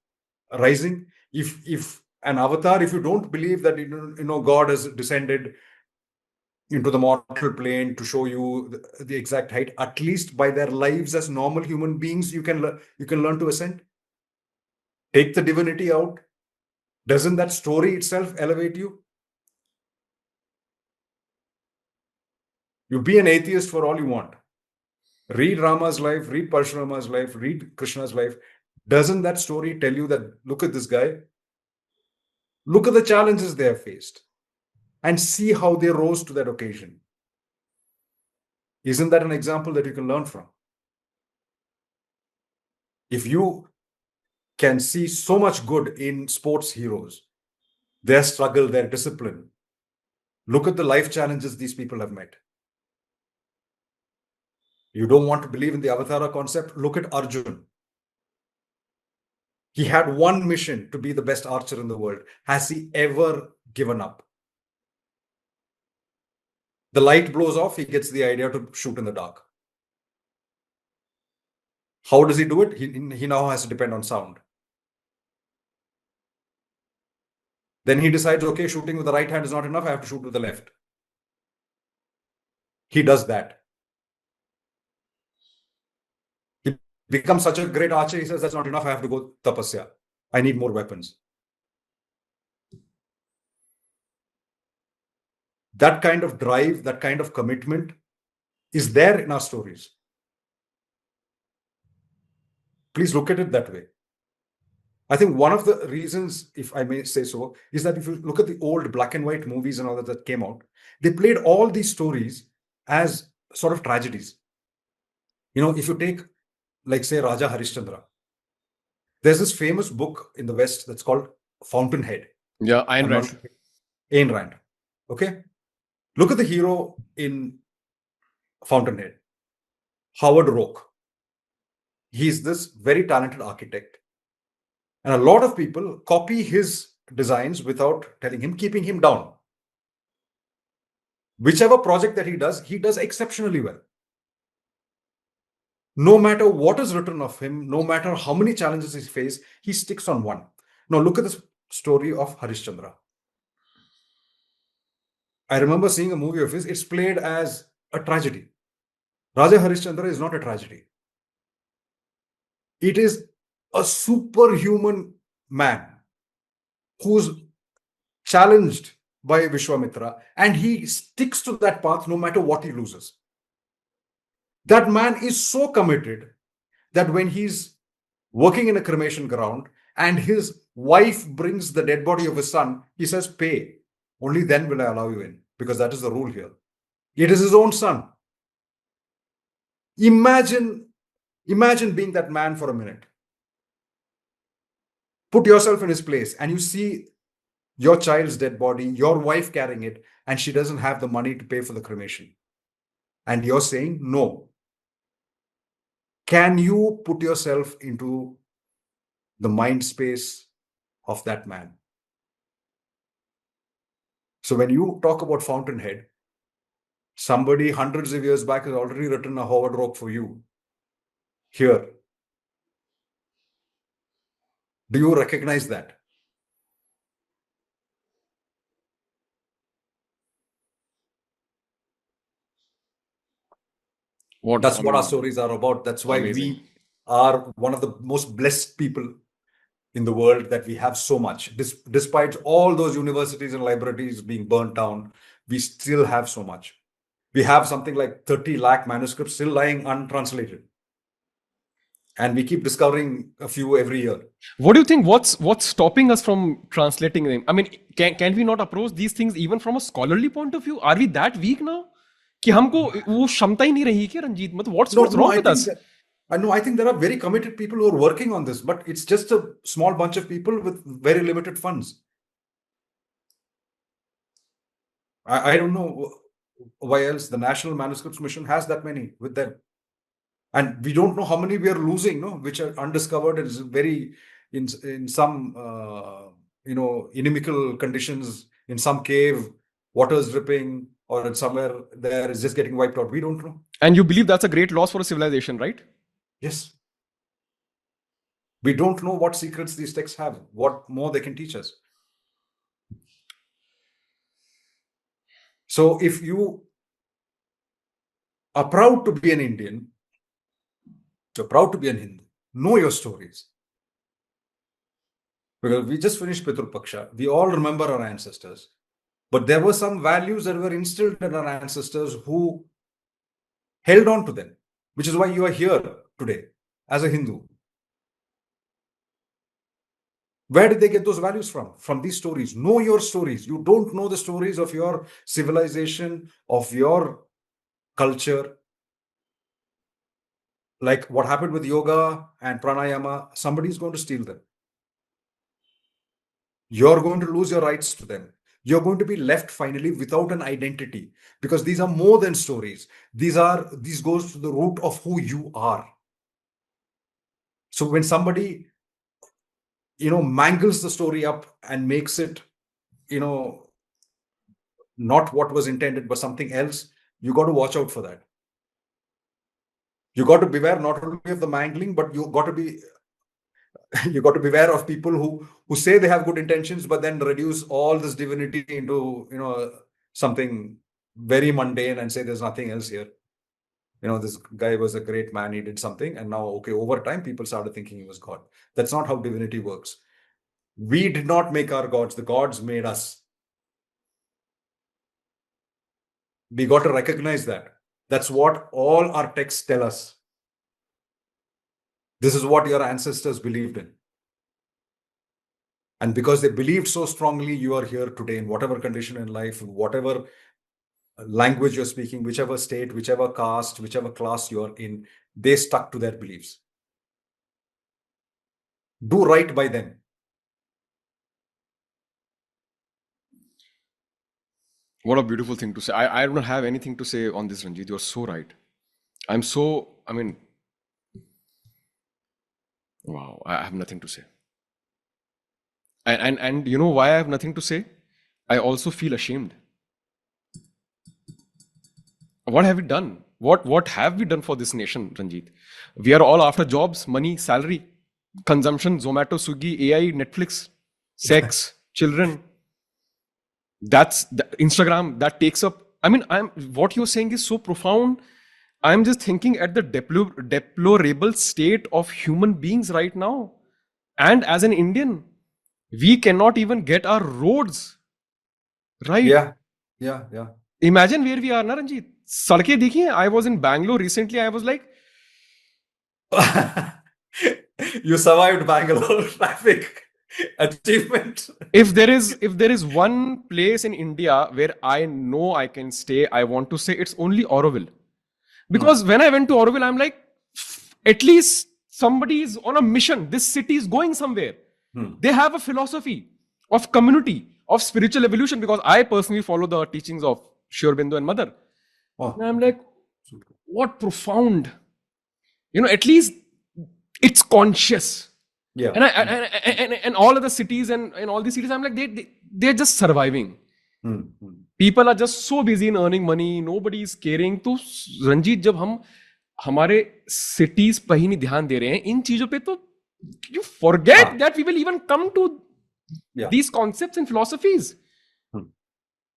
rising. If an avatar, if you don't believe that God has descended into the mortal plane to show you the exact height, at least by their lives as normal human beings, you can learn to ascend. Take the divinity out. Doesn't that story itself elevate you? You be an atheist for all you want. Read Rama's life, read Parashurama's life, read Krishna's life. Doesn't that story tell you that, look at this guy, look at the challenges they have faced, and see how they rose to that occasion? Isn't that an example that you can learn from? If you can see so much good in sports heroes, their struggle, their discipline, look at the life challenges these people have met. You don't want to believe in the Avatara concept? Look at Arjun. He had one mission to be the best archer in the world. Has he ever given up? The light blows off, he gets the idea to shoot in the dark. How does he do it? He now has to depend on sound. Then he decides, okay, shooting with the right hand is not enough, I have to shoot with the left. He does that. He becomes such a great archer, he says, that's not enough, I have to go tapasya. I need more weapons. That kind of drive, that kind of commitment is there in our stories. Please look at it that way. I think one of the reasons, if I may say so, is that if you look at the old black and white movies and all that came out, they played all these stories as sort of tragedies. If you take, like, say, Raja Harishchandra, there's this famous book in the West that's called Fountainhead. Yeah, Ayn I'm not- Rand. Ayn Rand. Okay? Look at the hero in Fountainhead, Howard Rourke. He's this very talented architect. And a lot of people copy his designs without telling him, keeping him down. Whichever project that he does exceptionally well. No matter what is written of him, no matter how many challenges he faces, he sticks on one. Now look at this story of Harishchandra. I remember seeing a movie of his. It's played as a tragedy. Raja Harishchandra is not a tragedy. It is a superhuman man who's challenged by Vishwamitra, and he sticks to that path no matter what he loses. That man is so committed that when he's working in a cremation ground and his wife brings the dead body of his son, he says, pay. Only then will I allow you in, because that is the rule here. It is his own son. Imagine being that man for a minute. Put yourself in his place and you see your child's dead body, your wife carrying it, and she doesn't have the money to pay for the cremation. And you're saying no. Can you put yourself into the mind space of that man? So when you talk about Fountainhead, somebody hundreds of years back has already written a Howard Rourke for you. Here. Do you recognize that? That's what our stories are about. That's why we are one of the most blessed people in the world, that we have so much. Despite all those universities and libraries being burnt down, we still have so much. We have something like 30 lakh manuscripts still lying untranslated. And we keep discovering a few every year. What do you think? What's stopping us from translating them? I mean, can we not approach these things even from a scholarly point of view? Are we that weak now? कि हमको वो क्षमता ही नहीं रही क्या रंजीत? मतलब what's wrong with us? I think there are very committed people who are working on this, but it's just a small bunch of people with very limited funds. I don't know why else the National Manuscripts Mission has that many with them. And we don't know how many we are losing, which are undiscovered. It's very in some inimical conditions, in some cave, water is dripping, or in somewhere there is just getting wiped out. We don't know. And you believe that's a great loss for a civilization, right? Yes. We don't know what secrets these texts have, what more they can teach us. So if you are proud to be an Indian, you're proud to be an Hindu, know your stories. Because we just finished Pitur Paksha. We all remember our ancestors. But there were some values that were instilled in our ancestors who held on to them, which is why you are here today as a Hindu. Where did they get those values from? From these stories. Know your stories. You don't know the stories of your civilization, of your culture. Like what happened with yoga and pranayama, somebody's going to steal them. You're going to lose your rights to them. You're going to be left finally without an identity, because these are more than stories. These goes to the root of who you are. So when somebody, mangles the story up and makes it, not what was intended, but something else, you got to watch out for that. You got to beware not only of the mangling, but you got to beware of people who say they have good intentions, but then reduce all this divinity into, something very mundane and say there's nothing else here. This guy was a great man, he did something, and now, okay, over time, people started thinking he was God. That's not how divinity works. We did not make our gods. The gods made us. We got to recognize that. That's what all our texts tell us. This is what your ancestors believed in. And because they believed so strongly, you are here today in whatever condition in life, whatever language you're speaking, whichever state, whichever caste, whichever class you're in, they stuck to their beliefs. Do right by them. What a beautiful thing to say. I don't have anything to say on this, Ranjit. You're so right. Wow, I have nothing to say. And you know why I have nothing to say? I also feel ashamed. What have we done? What have we done for this nation, Ranjit? We are all after jobs, money, salary, consumption, Zomato, Swiggy, AI, Netflix, sex, children. That's the Instagram that takes up. What you're saying is so profound. I'm just thinking at the deplorable state of human beings right now. And as an Indian, we cannot even get our roads right. Yeah. Imagine where we are, na, Ranjit. Sadke dekhiye. I was in Bangalore recently. I was like, you survived Bangalore traffic. Achievement. if there is one place in India where I know I can stay, I want to say it's only Auroville. Because when I went to Auroville, I'm like, at least somebody is on a mission. This city is going somewhere. They have a philosophy of community, of spiritual evolution, because I personally follow the teachings of Sri Aurobindo and Mother. And I'm like, what profound. At least it's conscious. Yeah. And all other cities and all these cities, I'm like, they're just surviving. People are just so busy in earning money. Nobody is caring. तो रंजीत जब हम हमारे cities पर ही नहीं ध्यान दे रहे हैं इन चीजों पे तो you forget that we will even come to these concepts and philosophies.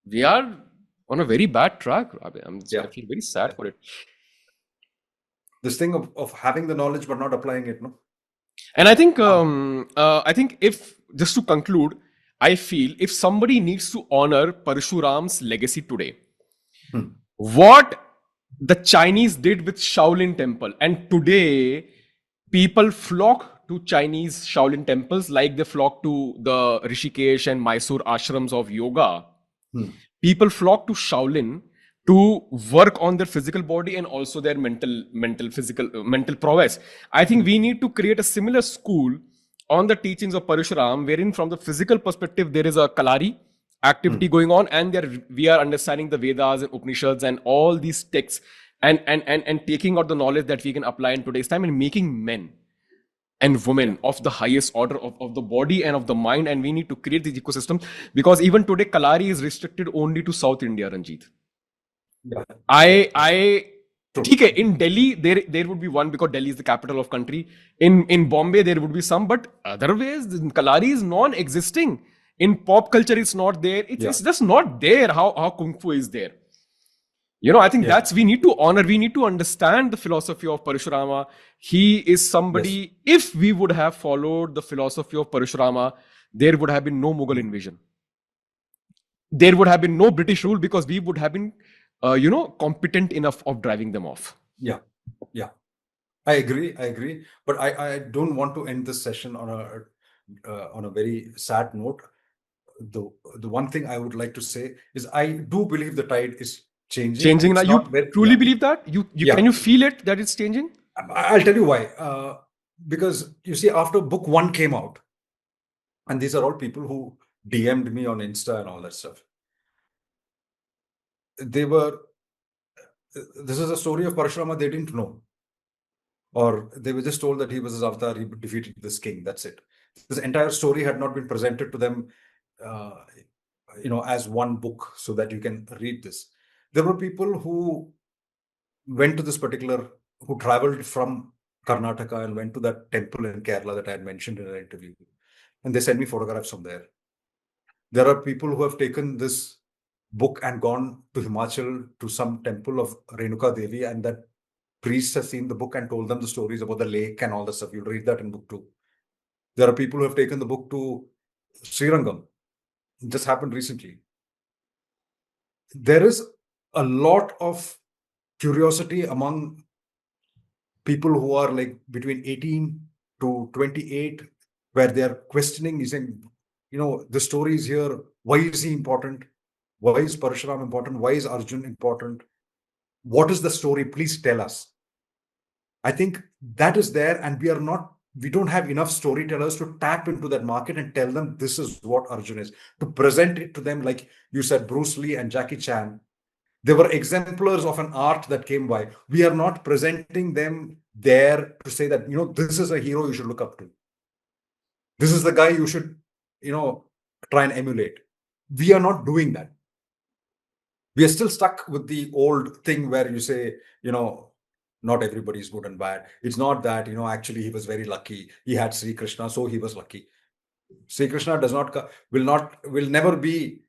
We are on a very bad track. I feel very sad for it. This thing of having the knowledge but not applying it, no? And I think if, just to conclude, I feel if somebody needs to honor Parshuram's legacy today, what the Chinese did with Shaolin Temple, and today people flock to Chinese Shaolin temples like they flock to the Rishikesh and Mysore ashrams of yoga. People flock to Shaolin to work on their physical body and also their mental prowess. I think we need to create a similar school on the teachings of Parashuram, wherein from the physical perspective, there is a Kalari activity going on, and we are understanding the Vedas and Upanishads and all these texts and taking out the knowledge that we can apply in today's time and making men and women of the highest order of the body and of the mind. And we need to create these ecosystems, because even today, Kalari is restricted only to South India, Ranjit. Okay, in Delhi, there would be one, because Delhi is the capital of country. In Bombay, there would be some, but otherwise, Kalari is non-existing. In pop culture, it's not there. It's just not there how Kung Fu is there. I think that's, we need to honor, we need to understand the philosophy of Parashurama. He is somebody, if we would have followed the philosophy of Parashurama, there would have been no Mughal invasion. There would have been no British rule, because we would have been competent enough of driving them off. Yeah. I agree. But I don't want to end this session on a very sad note. The one thing I would like to say is I do believe the tide is changing. Now, you truly believe that? You can you feel it that it's changing? I'll tell you why. Because you see, after book 1 came out, and these are all people who DM'd me on Insta and all that stuff. This is a story of Parashurama they didn't know. Or they were just told that he was his avatar, he defeated this king, that's it. This entire story had not been presented to them as one book so that you can read this. There were people who went to who traveled from Karnataka and went to that temple in Kerala that I had mentioned in an interview. And they sent me photographs from there. There are people who have taken this book and gone to Himachal to some temple of Renuka Devi, and that priest has seen the book and told them the stories about the lake and all the stuff. You'll read that in book 2. There are people who have taken the book to Srirangam. It just happened recently. There is a lot of curiosity among people who are like between 18 to 28, where they're questioning, is saying, the story is here. Why is he important? Why is Parashuram important? Why is Arjun important? What is the story? Please tell us. I think that is there, and we don't have enough storytellers to tap into that market and tell them this is what Arjun is, to present it to them. Like you said, Bruce Lee and Jackie Chan, they were exemplars of an art that came by. We are not presenting them there to say that, this is a hero you should look up to. This is the guy you should, try and emulate. We are not doing that. We are still stuck with the old thing where you say, not everybody is good and bad. It's not that, actually he was very lucky. He had Sri Krishna, so he was lucky. Sri Krishna will never be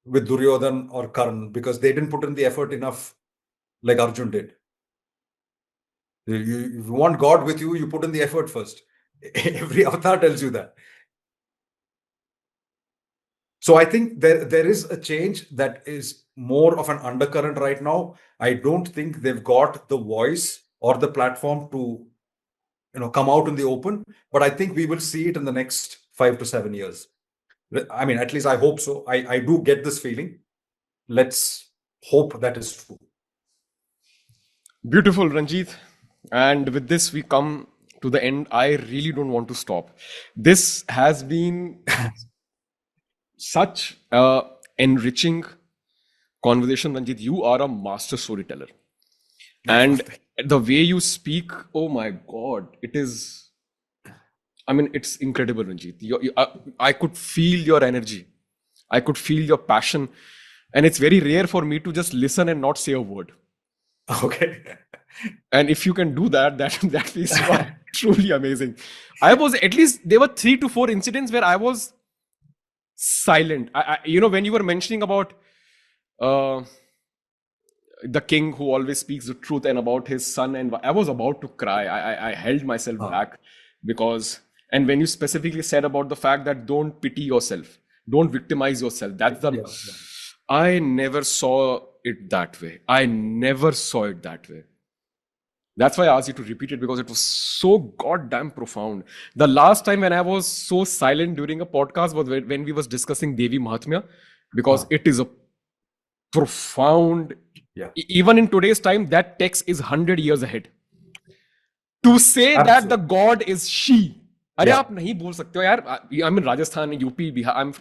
with Duryodhan or Karn because they didn't put in the effort enough like Arjun did. If you want God with you, you put in the effort first. Every avatar tells you that. So I think there is a change that is more of an undercurrent right now. I don't think they've got the voice or the platform to, come out in the open, but I think we will see it in the next 5 to 7 years. I mean, at least I hope so. I do get this feeling. Let's hope that is true. Beautiful, Ranjith. And with this, we come to the end. I really don't want to stop. This has been such enriching conversation, Ranjith. You are a master storyteller. And the way you speak, oh my God, it's incredible, Ranjith. I could feel your energy. I could feel your passion. And it's very rare for me to just listen and not say a word. Okay. And if you can do that is truly amazing. At least there were 3 to 4 incidents where I was silent. When you were mentioning about the king who always speaks the truth and about his son, and I was about to cry. I held myself back because, and when you specifically said about the fact that don't pity yourself, don't victimize yourself, I never saw it that way. That's why I asked you to repeat it, because it was so goddamn profound. The last time when I was so silent during a podcast was when we was discussing Devi Mahatmya, because it is a profound, even in today's time, that text is 100 years ahead. To say that the god is she, अरे आप नहीं बोल सकते हो यार. I'm in Rajasthan, UP, Bihar.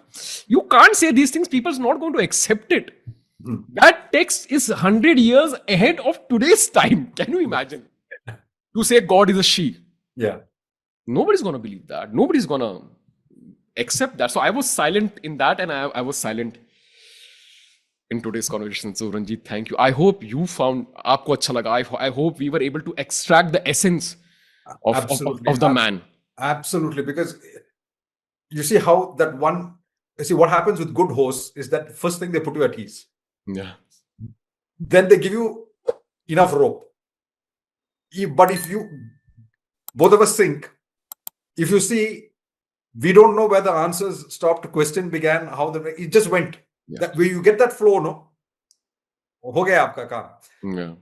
You can't say these things. People's not going to accept it. That text is 100 years ahead of today's time. Can you imagine? To say God is a she. Yeah. Nobody's going to believe that. Nobody's going to accept that. So I was silent in that, and I was silent in today's conversation. So Ranjith, thank you. I hope you found aapko acha laga. I hope we were able to extract the essence of the man. Absolutely, because you see what happens with good hosts is that first thing they put you at ease. Yeah. Then they give you enough rope. But if both of us think, if you see, we don't know where the answers stopped, question began, it just went. Yeah. Where you get that flow, no? Ho gaya aapka kaam. Yeah.